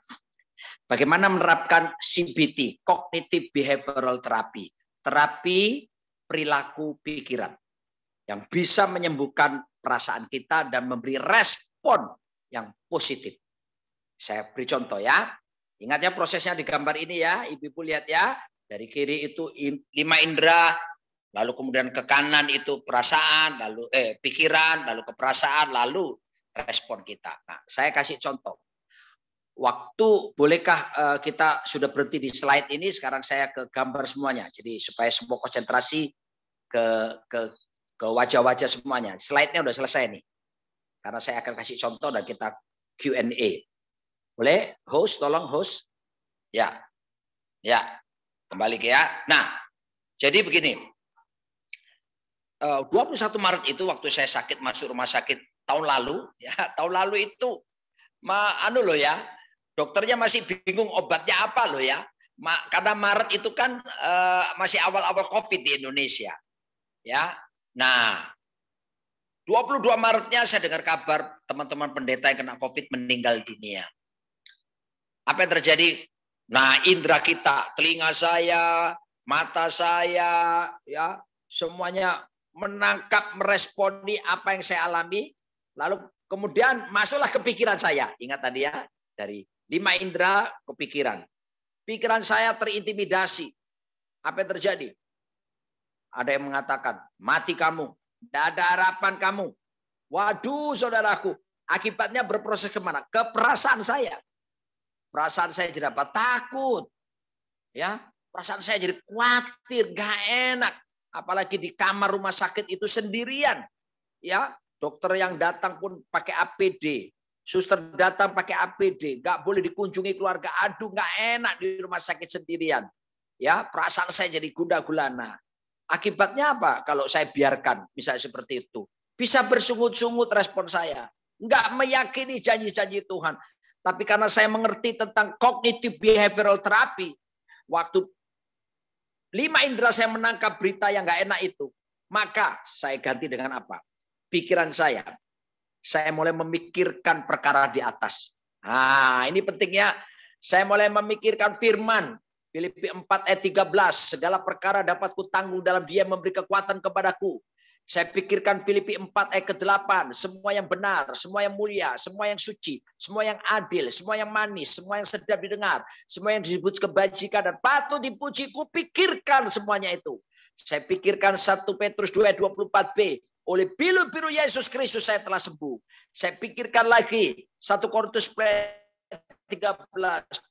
Bagaimana menerapkan CBT, Cognitive Behavioral Therapy. Terapi perilaku pikiran. Yang bisa menyembuhkan perasaan kita dan memberi respon yang positif. Saya beri contoh ya. Ingat ya prosesnya di gambar ini ya, ibu-ibu lihat ya. Dari kiri itu 5 indera, lalu kemudian ke kanan itu perasaan, lalu pikiran, lalu ke perasaan, lalu respon kita. Nah, saya kasih contoh. Waktu bolehkah kita sudah berhenti di slide ini, sekarang saya ke gambar semuanya. Jadi supaya semua konsentrasi ke wajah-wajah semuanya. Slide-nya udah selesai nih. Karena saya akan kasih contoh dan kita Q&A. Boleh? Host, tolong host. Ya. Ya. Kembali ke ya. Nah, jadi begini. 21 Maret itu waktu saya sakit masuk rumah sakit tahun lalu. Ya, tahun lalu itu, loh ya. Dokternya masih bingung obatnya apa loh ya. Karena Maret itu kan masih awal-awal COVID di Indonesia. Ya. Nah, 22 Maretnya saya dengar kabar teman-teman pendeta yang kena COVID meninggal dunia. Apa yang terjadi? Nah, indera kita, telinga saya, mata saya, ya, semuanya menangkap, meresponi apa yang saya alami. Lalu kemudian masuklah ke pikiran saya. Ingat tadi ya, dari 5 indera ke pikiran. Pikiran saya terintimidasi. Apa yang terjadi? Ada yang mengatakan, mati kamu, tidak ada harapan kamu. Waduh, saudaraku, akibatnya berproses kemana? Ke perasaan saya. Perasaan saya jadi apa? Takut. Ya, perasaan saya jadi khawatir, gak enak. Apalagi di kamar rumah sakit itu sendirian. Ya, dokter yang datang pun pakai APD. Suster datang pakai APD, nggak boleh dikunjungi keluarga. Aduh, nggak enak di rumah sakit sendirian. Ya, perasaan saya jadi gundah gulana. Akibatnya apa? Kalau saya biarkan, misalnya seperti itu, bisa bersungut-sungut respon saya. Nggak meyakini janji-janji Tuhan. Tapi karena saya mengerti tentang cognitive behavioral therapy, waktu 5 indera saya menangkap berita yang nggak enak itu, maka saya ganti dengan apa? Pikiran saya mulai memikirkan perkara di atas. Nah, ini pentingnya. Saya mulai memikirkan firman Filipi 4 ayat 13. Segala perkara dapat kutanggung dalam Dia memberi kekuatan kepadaku. Saya pikirkan Filipi 4 ayat ke-8. Semua yang benar, semua yang mulia, semua yang suci, semua yang adil, semua yang manis, semua yang sedap didengar, semua yang disebut kebajikan dan patut dipuji, kupikirkan semuanya itu. Saya pikirkan 1 Petrus 2 ayat 24b. Oleh biru-biru Yesus Kristus saya telah sembuh. Saya pikirkan lagi 1 Korintus 13.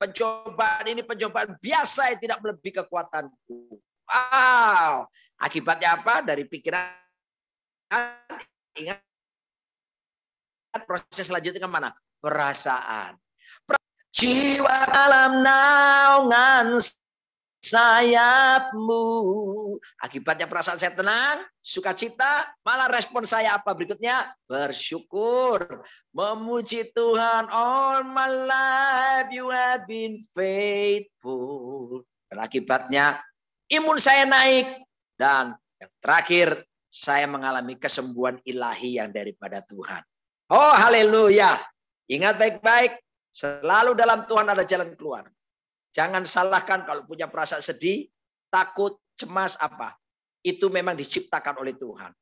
Pencobaan ini pencobaan biasa yang tidak melebihi kekuatanku. Wow. Akibatnya apa? Dari pikiran, ingat proses selanjutnya kemana? Perasaan. Jiwa dalam naungan sayapmu. Akibatnya perasaan saya tenang, sukacita, malah respon saya apa berikutnya? Bersyukur, memuji Tuhan. All my life you have been faithful. Dan akibatnya imun saya naik. Dan yang terakhir, saya mengalami kesembuhan ilahi yang daripada Tuhan. Oh haleluya. Ingat baik-baik, selalu dalam Tuhan ada jalan keluar. Jangan salahkan kalau punya perasaan sedih, takut, cemas apa. Itu memang diciptakan oleh Tuhan.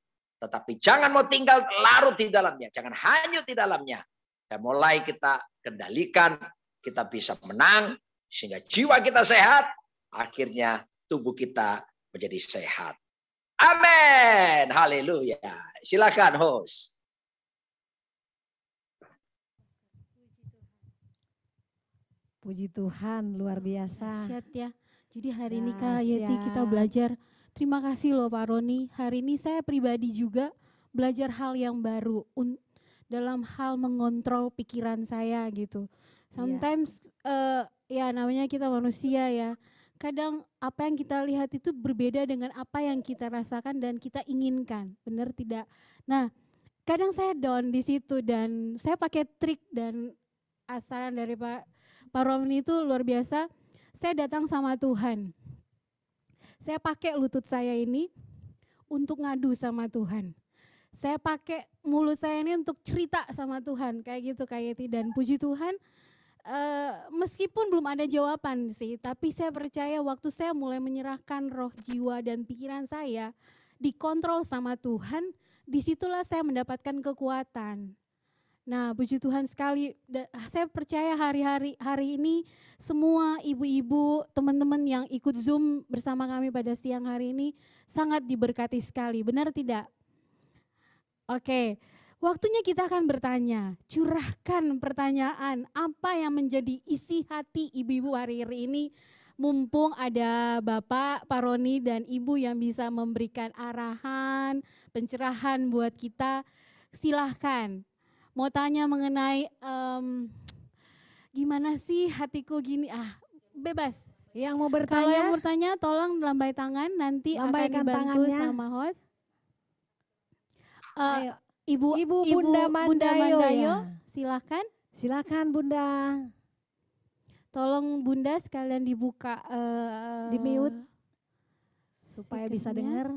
Tetapi jangan mau tinggal larut di dalamnya. Jangan hanyut di dalamnya. Dan mulai kita kendalikan, kita bisa menang. Sehingga jiwa kita sehat. Akhirnya tubuh kita menjadi sehat. Amin. Haleluya. Silakan host. Puji Tuhan, luar biasa. Dahsyat ya. Jadi hari ini Kak Yeti kita belajar. Terima kasih loh Pak Roni. Hari ini saya pribadi juga belajar hal yang baru dalam hal mengontrol pikiran saya gitu. Sometimes ya namanya kita manusia ya. Kadang apa yang kita lihat itu berbeda dengan apa yang kita rasakan dan kita inginkan. Benar tidak? Nah, kadang saya down di situ dan saya pakai trik dan saran dari Pak Roni itu luar biasa. Saya datang sama Tuhan. Saya pakai lutut saya ini untuk ngadu sama Tuhan. Saya pakai mulut saya ini untuk cerita sama Tuhan. Kayak gitu Kak Yeti. Dan puji Tuhan, meskipun belum ada jawaban sih, tapi saya percaya waktu saya mulai menyerahkan roh, jiwa, dan pikiran saya dikontrol sama Tuhan, disitulah saya mendapatkan kekuatan. Nah, puji Tuhan sekali, saya percaya hari ini semua ibu-ibu, teman-teman yang ikut Zoom bersama kami pada siang hari ini sangat diberkati sekali, benar tidak? Oke, waktunya kita akan bertanya, curahkan pertanyaan apa yang menjadi isi hati ibu-ibu hari ini, mumpung ada Bapak, Pak Roni dan Ibu yang bisa memberikan arahan, pencerahan buat kita, silahkan. Mau tanya mengenai gimana sih hatiku gini, bebas. Yang mau bertanya? Kalau yang bertanya tolong lambai tangan, nanti akan dibantu sama host. Ibu Bunda Mandayo ya? Silahkan. Silahkan Bunda. Tolong Bunda sekalian dibuka. Di mute. Supaya bisa dengar.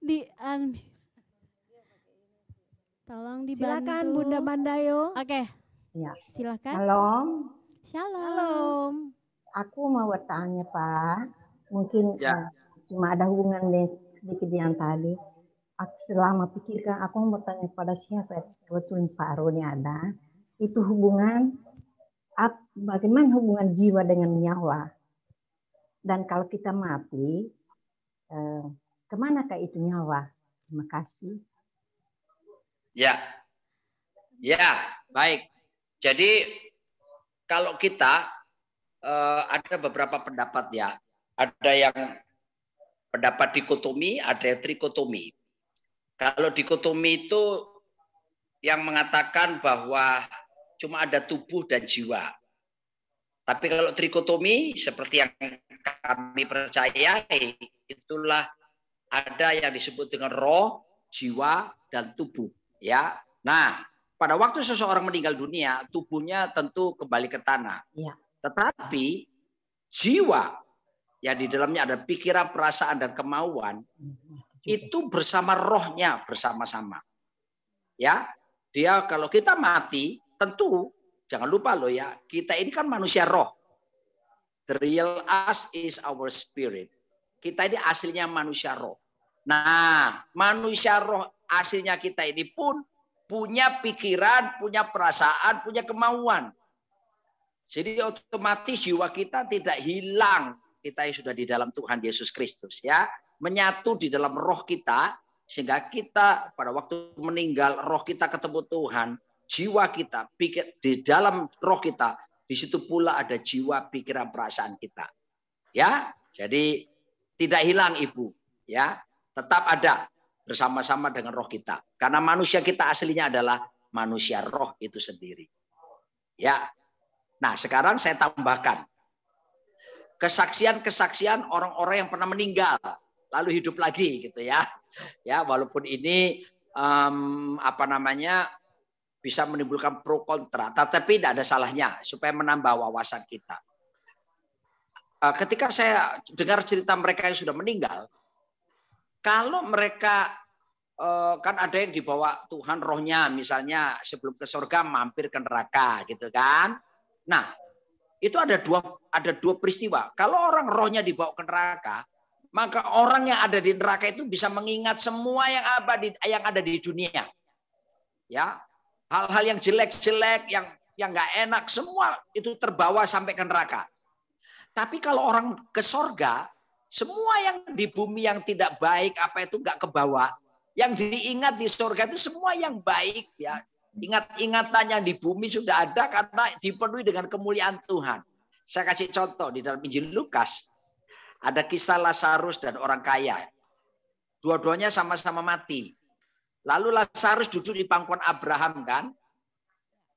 Di tolong dibantu. Silakan Bunda Mandayo. Oke. Ya. Silakan. Shalom. Shalom. Aku mau bertanya Pak. Mungkin cuma ada hubungan sedikit yang tadi. Aku selama pikirkan aku mau bertanya pada siapa. Kebetulan Pak Roni ada. Itu hubungan, bagaimana hubungan jiwa dengan nyawa. Dan kalau kita mati, kemanakah itu nyawa? Terima kasih. Ya, baik. Jadi kalau kita ada beberapa pendapat ya. Ada yang pendapat dikotomi, ada yang trikotomi. Kalau dikotomi yang mengatakan bahwa cuma ada tubuh dan jiwa. Tapi kalau trikotomi seperti yang kami percayai, itulah ada yang disebut dengan roh, jiwa, dan tubuh. Ya, nah pada waktu seseorang meninggal dunia, tubuhnya tentu kembali ke tanah. Ya. Tetapi jiwa yang di dalamnya ada pikiran, perasaan, dan kemauan, itu bersama rohnya bersama-sama. Ya, dia kalau kita mati, tentu jangan lupa loh ya, kita ini kan manusia roh. The real us is our spirit. Kita ini aslinya manusia roh. Nah, manusia roh aslinya kita ini pun punya pikiran, punya perasaan, punya kemauan. Jadi otomatis jiwa kita tidak hilang. Kita yang sudah di dalam Tuhan Yesus Kristus ya, menyatu di dalam roh kita, sehingga kita pada waktu meninggal roh kita ketemu Tuhan. Jiwa kita, pikir di dalam roh kita, di situ pula ada jiwa, pikiran, perasaan kita. Ya, jadi tidak hilang Ibu, ya, tetap ada bersama-sama dengan roh kita. Karena manusia kita aslinya adalah manusia roh itu sendiri. Ya, nah sekarang saya tambahkan kesaksian-kesaksian orang-orang yang pernah meninggal lalu hidup lagi, gitu ya. Ya, walaupun ini bisa menimbulkan pro kontra, tetapi tidak ada salahnya supaya menambah wawasan kita. Ketika saya dengar cerita mereka yang sudah meninggal, kalau mereka kan ada yang dibawa Tuhan rohnya, misalnya sebelum ke surga mampir ke neraka, gitu kan? Nah, itu ada dua peristiwa. Kalau orang rohnya dibawa ke neraka, maka orang yang ada di neraka itu bisa mengingat semua yang ada di dunia, ya. Hal-hal yang jelek-jelek, yang nggak enak, semua itu terbawa sampai ke neraka. Tapi kalau orang ke sorga, semua yang di bumi yang tidak baik, apa itu nggak kebawa. Yang diingat di sorga itu semua yang baik, ya. Ingat-ingatan yang di bumi sudah ada karena dipenuhi dengan kemuliaan Tuhan. Saya kasih contoh di dalam Injil Lukas, ada kisah Lazarus dan orang kaya. Dua-duanya sama-sama mati. Lalu Lazarus duduk di pangkuan Abraham kan.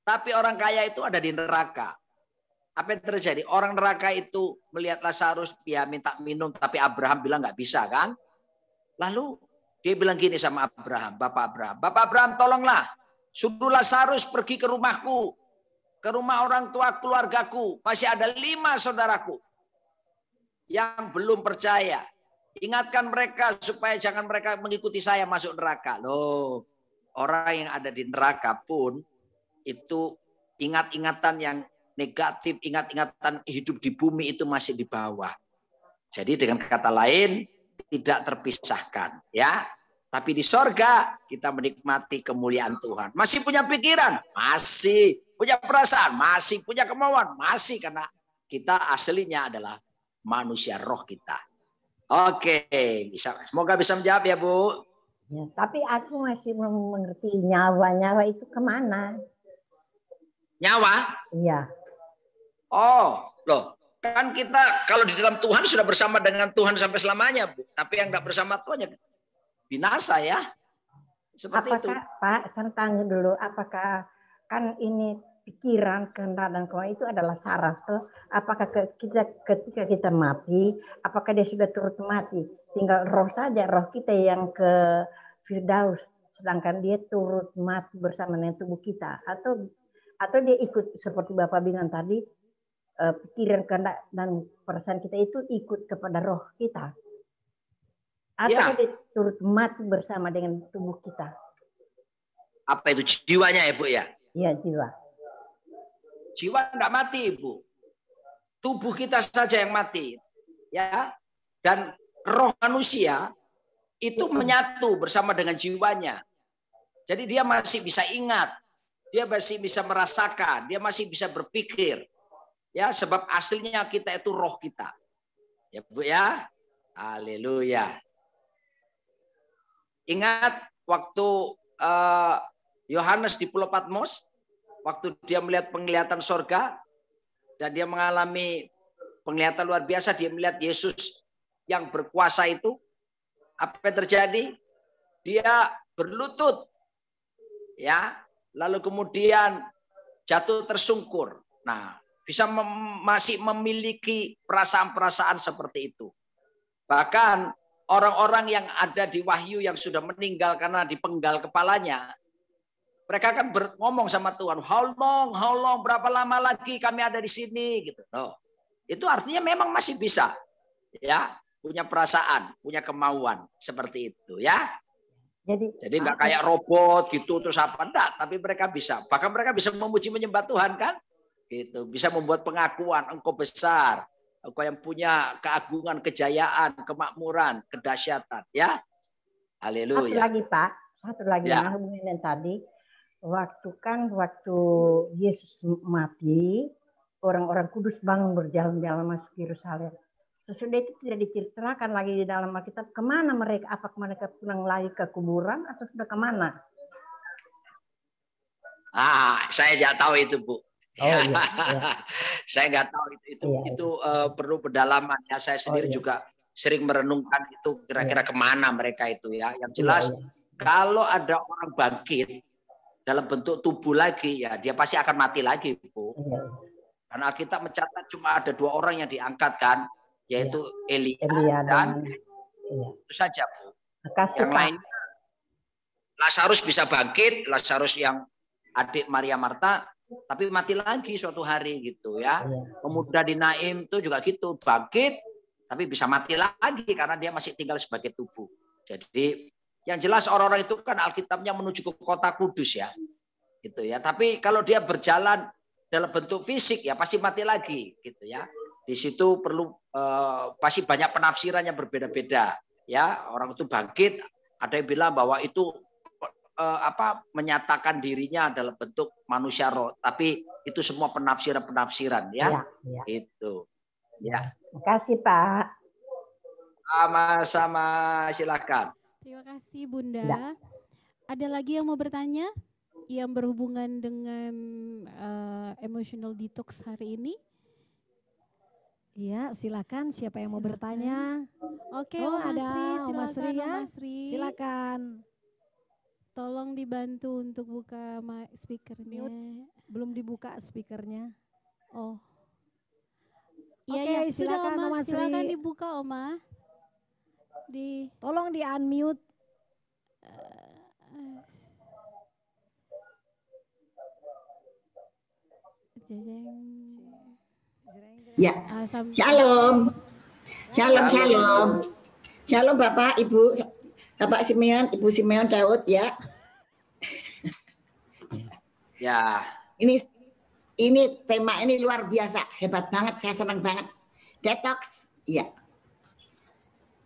Tapi orang kaya itu ada di neraka. Apa yang terjadi? Orang neraka itu melihat Lazarus, dia minta minum, tapi Abraham bilang nggak bisa kan. Lalu dia bilang gini sama Abraham, Bapak Abraham tolonglah. Suruh Lazarus pergi ke rumahku. Ke rumah orang tua keluargaku. Masih ada 5 saudaraku yang belum percaya. Ingatkan mereka supaya jangan mereka mengikuti saya masuk neraka. Loh, orang yang ada di neraka pun itu ingat-ingatan yang negatif, ingat-ingatan hidup di bumi itu masih di bawah. Jadi dengan kata lain tidak terpisahkan, ya. Tapi di sorga kita menikmati kemuliaan Tuhan. Masih punya pikiran, masih punya perasaan, masih punya kemauan, masih, karena kita aslinya adalah manusia roh kita. Oke, semoga bisa menjawab ya Bu. Ya, tapi aku masih belum mengerti nyawa itu kemana? Nyawa? Iya. Oh, loh, kan kita kalau di dalam Tuhan sudah bersama dengan Tuhan sampai selamanya, Bu. Tapi yang nggak bersama Tuhan ya binasa ya. Seperti itu. Pak, saya tanya dulu, apakah kan ini pikiran, kehendak dan kemauan itu adalah saraf tuh. Apakah ketika kita mati, apakah dia sudah turut mati? Tinggal roh saja, roh kita yang ke Firdaus, sedangkan dia turut mati bersama dengan tubuh kita. Atau dia ikut seperti Bapak bilang tadi, pikiran, kehendak dan perasaan kita itu ikut kepada roh kita. Atau dia turut mati bersama dengan tubuh kita. Apa itu jiwanya ya Bu ya? Iya, jiwa. Jiwa enggak mati, Bu. Tubuh kita saja yang mati. Ya. Dan roh manusia itu menyatu bersama dengan jiwanya. Jadi dia masih bisa ingat, dia masih bisa merasakan, dia masih bisa berpikir. Ya, sebab aslinya kita itu roh kita. Ya, Bu ya. Haleluya. Ingat waktu Yohanes di Pulau Patmos, waktu dia melihat penglihatan sorga, dan dia mengalami penglihatan luar biasa, dia melihat Yesus yang berkuasa itu, apa yang terjadi? Dia berlutut, ya, lalu kemudian jatuh tersungkur. Nah, bisa masih memiliki perasaan-perasaan seperti itu. Bahkan orang-orang yang ada di Wahyu yang sudah meninggal karena dipenggal kepalanya, mereka kan ngomong sama Tuhan, how long, berapa lama lagi kami ada di sini, gitu. Oh, itu artinya memang masih bisa, ya, punya perasaan, punya kemauan seperti itu, ya. Jadi nggak kayak robot gitu terus apa enggak, tapi mereka bisa. Bahkan mereka bisa memuji menyembah Tuhan kan, gitu. Bisa membuat pengakuan, engkau besar, engkau yang punya keagungan, kejayaan, kemakmuran, kedahsyatan, ya. Haleluya. Satu lagi Pak, satu lagi ya. yang hubungan yang tadi. Waktu Yesus mati, orang-orang kudus bangun berjalan-jalan masuk Yerusalem. Sesudah itu tidak diceritakan lagi di dalam Alkitab kemana mereka, apakah mereka pulang lagi ke kuburan atau sudah kemana? Saya tidak tahu itu, Bu. Iya. Saya nggak tahu itu perlu pendalaman ya. Saya sendiri juga sering merenungkan itu kira-kira kemana mereka itu ya. Yang jelas kalau ada orang bangkit dalam bentuk tubuh lagi ya, dia pasti akan mati lagi, Bu. Karena Alkitab mencatat cuma ada 2 orang yang diangkat kan, yaitu Elia dan itu saja, Bu. Yang lain Lazarus bisa bangkit, Lazarus yang adik Maria Marta, tapi mati lagi suatu hari gitu ya. Pemuda di Naim itu juga gitu, bangkit tapi bisa mati lagi karena dia masih tinggal sebagai tubuh. Jadi yang jelas orang-orang itu kan Alkitabnya menuju ke kota kudus ya. Gitu ya. Tapi kalau dia berjalan dalam bentuk fisik ya pasti mati lagi gitu ya. Di situ perlu pasti banyak penafsiran yang berbeda-beda ya. Orang itu bangkit, ada yang bilang bahwa itu menyatakan dirinya dalam bentuk manusia roh, tapi itu semua penafsiran ya. Itu ya. Terima kasih Pak. Sama-sama, silakan. Terima kasih Bunda. Ada lagi yang mau bertanya yang berhubungan dengan emotional detox hari ini? Iya, silakan. Siapa yang mau bertanya? Oke, ada Om Asri, ya. Asri. Silakan. Tolong dibantu untuk buka speakernya. Belum dibuka speakernya. Oh. Iya, silakan Om Asri. Silakan dibuka, Oma. Tolong di unmute. Ya, shalom. Shalom Bapak, Ibu, Bapak Simeon, Ibu Simeon Daud ya. Ya. Ini tema ini luar biasa, hebat banget, saya senang banget. Detox, ya.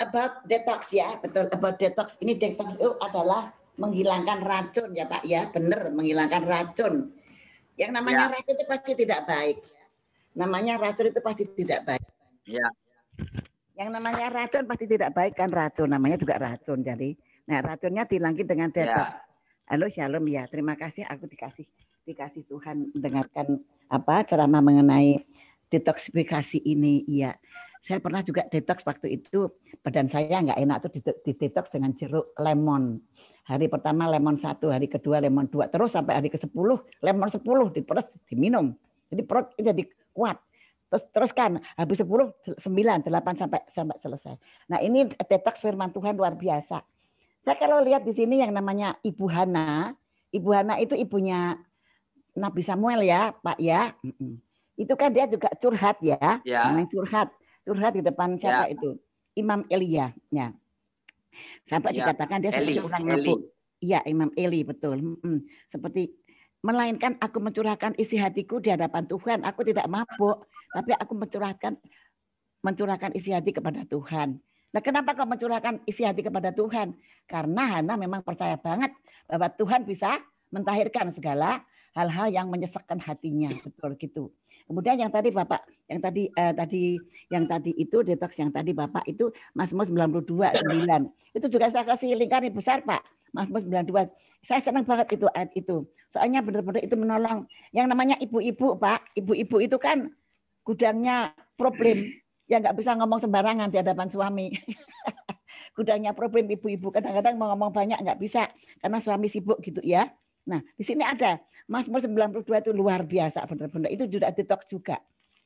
About detox ya, betul, about detox. Ini detox itu adalah menghilangkan racun ya Pak ya, benar, menghilangkan racun. Yang namanya racun itu pasti tidak baik. Namanya racun itu pasti tidak baik. Ya. Yang namanya racun pasti tidak baik kan, racun, namanya juga racun. Jadi, nah racunnya dihilangkan dengan detox. Halo, shalom ya. Terima kasih aku dikasih Tuhan mendengarkan ceramah mengenai detoksifikasi ini. Iya. Saya pernah juga detox waktu itu, badan saya nggak enak tuh di detox dengan jeruk lemon. Hari pertama lemon 1, hari kedua lemon 2, terus sampai hari ke-10 lemon 10 diperes diminum. Jadi perut jadi kuat. Teruskan habis 10 9 8 sampai selesai. Nah, ini detox firman Tuhan luar biasa. Saya kalau lihat di sini yang namanya Ibu Hana itu ibunya Nabi Samuel ya, Pak ya. Itu kan dia juga curhat ya. Namanya curhat di depan siapa itu? Imam Elia ya. Sampai dikatakan dia seperti orang mabuk. Iya, Imam Eli betul. Seperti melainkan aku mencurahkan isi hatiku di hadapan Tuhan. Aku tidak mabuk, tapi aku mencurahkan isi hati kepada Tuhan. Nah, kenapa kau mencurahkan isi hati kepada Tuhan? Karena Hana memang percaya banget bahwa Tuhan bisa mentahirkan segala hal-hal yang menyesakkan hatinya. Betul gitu. Kemudian yang tadi Bapak, yang tadi itu detox yang tadi Bapak itu Mazmur 92:9. Itu juga saya kasih lingkaran besar Pak. Mazmur 92. Saya senang banget itu ayat itu. Soalnya benar-benar itu menolong yang namanya ibu-ibu Pak. Ibu-ibu itu kan gudangnya problem. Ya nggak bisa ngomong sembarangan di hadapan suami. Gudangnya problem ibu-ibu. Kadang-kadang mau ngomong banyak nggak bisa karena suami sibuk gitu ya. Nah, di sini ada Mazmur 92 itu luar biasa benar-benar. Itu juga detox juga.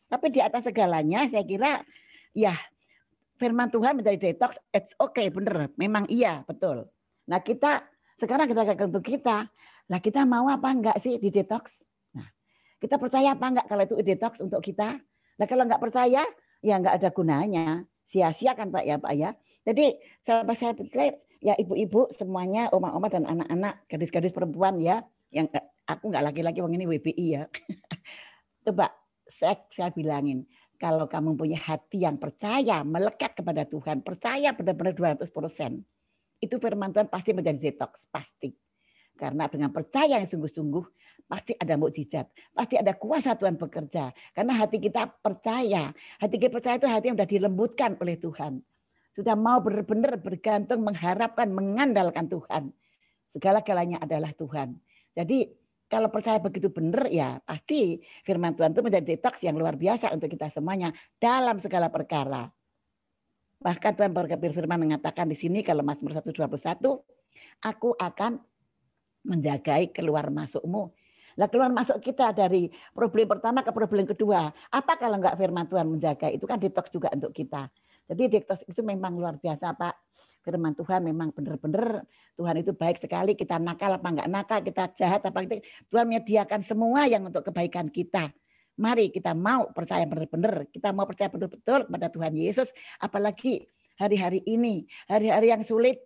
Tapi di atas segalanya saya kira ya firman Tuhan menjadi detox, it's okay, bener. Memang iya, betul. Nah sekarang kita gantung kita. Lah kita mau apa enggak sih di detox? Nah, kita percaya apa enggak kalau itu detox untuk kita? Nah kalau enggak percaya, ya enggak ada gunanya. Sia-sia kan Pak ya. Jadi saya pikir ya ibu-ibu semuanya, oma-oma dan anak-anak, gadis-gadis perempuan ya, yang aku enggak laki-laki, wong ini WBI ya. Coba saya bilangin, kalau kamu punya hati yang percaya, melekat kepada Tuhan, percaya benar-benar 200%, itu firman Tuhan pasti menjadi detox, pasti. Karena dengan percaya yang sungguh-sungguh, pasti ada mukjizat, pasti ada kuasa Tuhan bekerja. Karena hati kita percaya, hati kita percaya itu hati yang sudah dilembutkan oleh Tuhan. Sudah mau benar-benar bergantung, mengharapkan, mengandalkan Tuhan. Segala-galanya adalah Tuhan. Jadi kalau percaya begitu benar ya pasti firman Tuhan itu menjadi detox yang luar biasa untuk kita semuanya dalam segala perkara. Bahkan Tuhan berfirman mengatakan di sini kalau Mazmur 121, aku akan menjagai keluar masukmu. Lah keluar masuk kita dari problem pertama ke problem kedua. Apa kalau enggak firman Tuhan menjaga? Itu kan detox juga untuk kita. Jadi detox itu memang luar biasa Pak. Firman Tuhan memang benar-benar Tuhan itu baik sekali. Kita nakal apa enggak nakal, kita jahat apa kita, Tuhan menyediakan semua yang untuk kebaikan kita. Mari kita mau percaya benar-benar, kita mau percaya betul-betul kepada Tuhan Yesus. Apalagi hari-hari ini, hari-hari yang sulit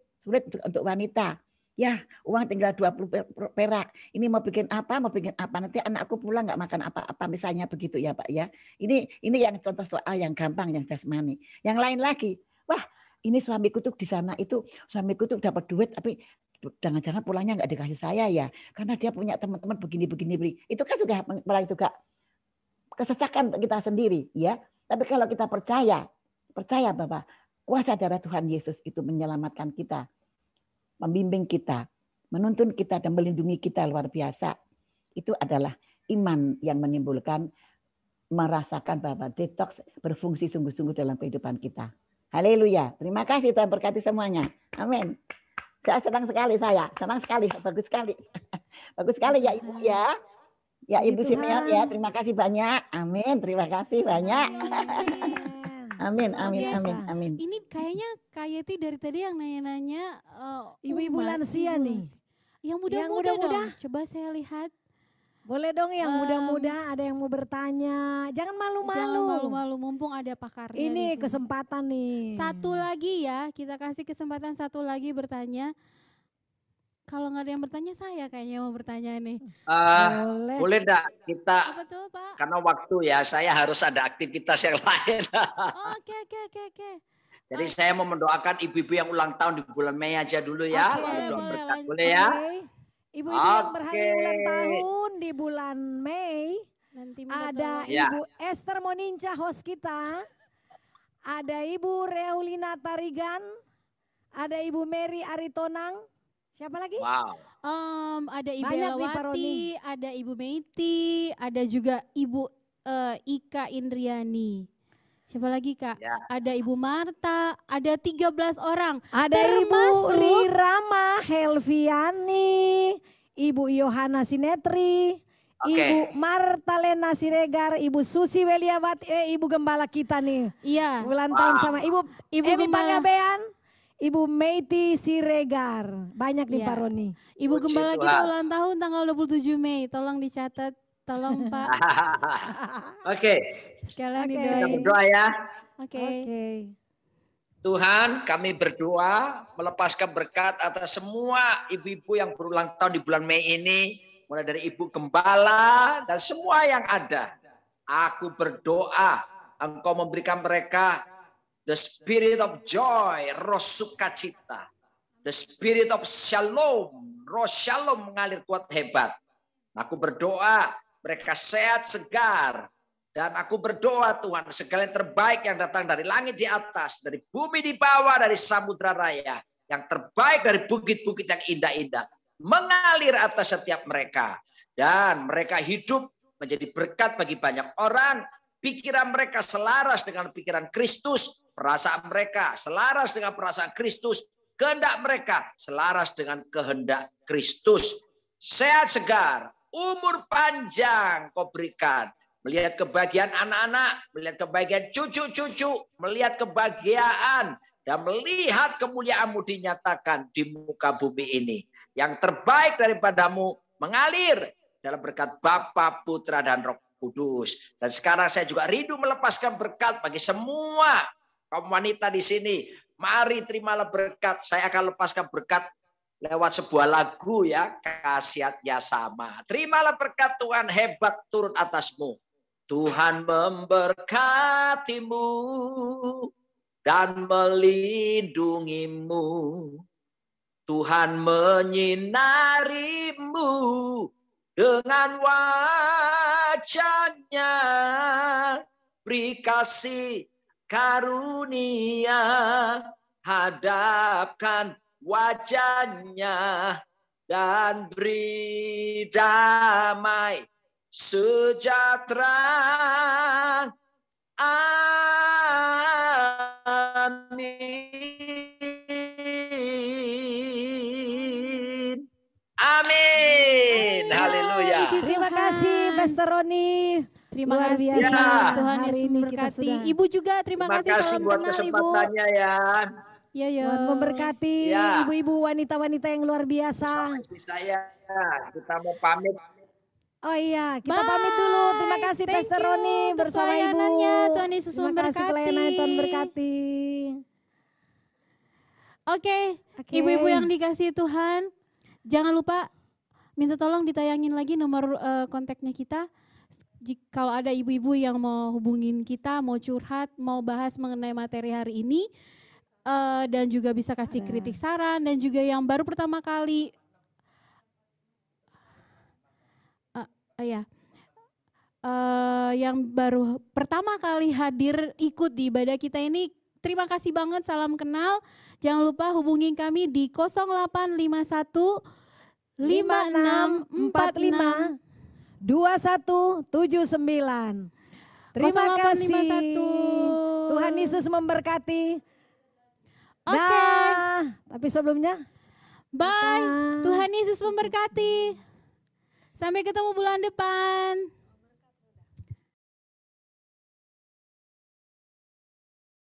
untuk wanita. Ya, uang tinggal 20 perak. Ini mau bikin apa? Nanti anakku pulang enggak makan apa-apa, misalnya begitu ya Pak ya. Ini yang contoh soal yang gampang, yang jasmani. Yang lain lagi, wah ini suamiku tuh di sana itu, suamiku tuh dapat duit tapi jangan-jangan pulangnya enggak dikasih saya ya. Karena dia punya teman-teman begini. Itu kan juga kesesakan untuk kita sendiri ya. Tapi kalau kita percaya bahwa kuasa darah Tuhan Yesus itu menyelamatkan kita, membimbing kita, menuntun kita dan melindungi kita luar biasa. Itu adalah iman yang menimbulkan merasakan bahwa detox berfungsi sungguh-sungguh dalam kehidupan kita. Haleluya. Terima kasih Tuhan berkati semuanya. Amin. Saya senang sekali senang sekali, bagus sekali. Bagus sekali ya Ibu ya. Ya Ibu Simeon ya, terima kasih banyak. Amin, terima kasih banyak. Amin. Ini kayaknya Kak Yeti dari tadi yang nanya-nanya ibu-ibu lansia nih. Yang muda-muda dong. Coba saya lihat. Boleh dong yang muda-muda, ada yang mau bertanya. Jangan malu-malu. Jangan malu-malu, mumpung ada pakarnya. Ini kesempatan nih. Satu lagi ya, kita kasih kesempatan satu lagi bertanya. Kalau nggak ada yang bertanya, saya kayaknya mau bertanya nih. Boleh enggak kita, apa tuh, Pak? Karena waktu ya, saya harus ada aktivitas yang lain. Oke. Jadi saya mau mendoakan ibu-ibu yang ulang tahun di bulan Mei aja dulu ya. Boleh ya? Ibu-ibu yang berhari ulang tahun di bulan Mei, nanti ada Ibu Esther Moninca host kita, ada Ibu Reulina Tarigan, ada Ibu Mary Aritonang, siapa lagi? Wow. Ada Ibu Elawati, ada Ibu Meiti, ada juga Ibu Ika Indriani. Siapa lagi Kak? Ya. Ada Ibu Marta, ada 13 orang. Ada Ibu Rirama Helviani, Ibu Yohana Sinetri, Ibu Marta Lena Siregar, Ibu Susi Weliawati, Ibu Gembala kita nih. Iya. Ulang tahun sama Ibu Emi Pangabean, Ibu Meiti Siregar. Banyak nih Pak Roni. Ibu Gembala kita ulang tahun tanggal 27 Mei, tolong dicatat. Tolong Pak. Oke. Sekalian didoain. Kita berdoa ya. Oke. Tuhan, kami berdoa melepaskan berkat atas semua ibu-ibu yang berulang tahun di bulan Mei ini, mulai dari Ibu Gembala dan semua yang ada. Aku berdoa Engkau memberikan mereka the spirit of joy, roh sukacita, the spirit of shalom, roh shalom mengalir kuat hebat. Aku berdoa mereka sehat, segar. Dan aku berdoa Tuhan, segala yang terbaik yang datang dari langit di atas, dari bumi di bawah, dari samudra raya, yang terbaik dari bukit-bukit yang indah-indah, mengalir atas setiap mereka. Dan mereka hidup menjadi berkat bagi banyak orang, pikiran mereka selaras dengan pikiran Kristus, perasaan mereka selaras dengan perasaan Kristus, kehendak mereka selaras dengan kehendak Kristus. sehat segar, umur panjang kau berikan. Melihat kebahagiaan anak-anak, melihat kebahagiaan cucu-cucu, melihat kebahagiaan dan melihat kemuliaan-Mu dinyatakan di muka bumi ini. Yang terbaik daripadamu mengalir dalam berkat Bapa, Putra, dan Roh Kudus. Dan sekarang saya juga rindu melepaskan berkat bagi semua kaum wanita di sini. Mari terimalah berkat. Saya akan lepaskan berkat lewat sebuah lagu ya. Khasiatnya sama. Terimalah berkat Tuhan hebat turun atasmu. Tuhan memberkatimu dan melindungimu. Tuhan menyinarimu dengan wajah-Nya, beri kasih karunia, hadapkan wajah-Nya dan beri damai sejahtera. Amin. Amin. Haleluya. Terima kasih Pastor Roni. Terima Luar kasih biasa. Tuhan Hari Yesus ini kita memberkati. sudah- Ibu juga terima kasih, salam buat kenal Ibu. kesempatannya ya. Ya, ya. Tuhan memberkati Ya. ibu-ibu wanita-wanita yang luar biasa. Sama istri saya, kita mau pamit. Oh iya, kita Bye. pamit dulu. Terima kasih Thank Pastor you Roni untuk bersama Ibu. pelayanannya. Tuhan Yesus Terima kasih memberkati. pelayanan, Tuhan berkati. Oke, Oke. ibu-ibu yang dikasihi Tuhan, jangan lupa minta tolong ditayangin lagi nomor kontaknya kita. Kalau ada ibu-ibu yang mau hubungin kita, mau curhat, mau bahas mengenai materi hari ini, dan juga bisa kasih kritik saran, dan juga yang baru pertama kali, yang baru pertama kali hadir ikut di ibadah kita ini, terima kasih banget, salam kenal. Jangan lupa hubungi kami di 0851 5645 2179. Terima kasih. 0851. Tuhan Yesus memberkati. Oke. Dah. Tapi sebelumnya, Bye. dah. Tuhan Yesus memberkati. Sampai ketemu bulan depan.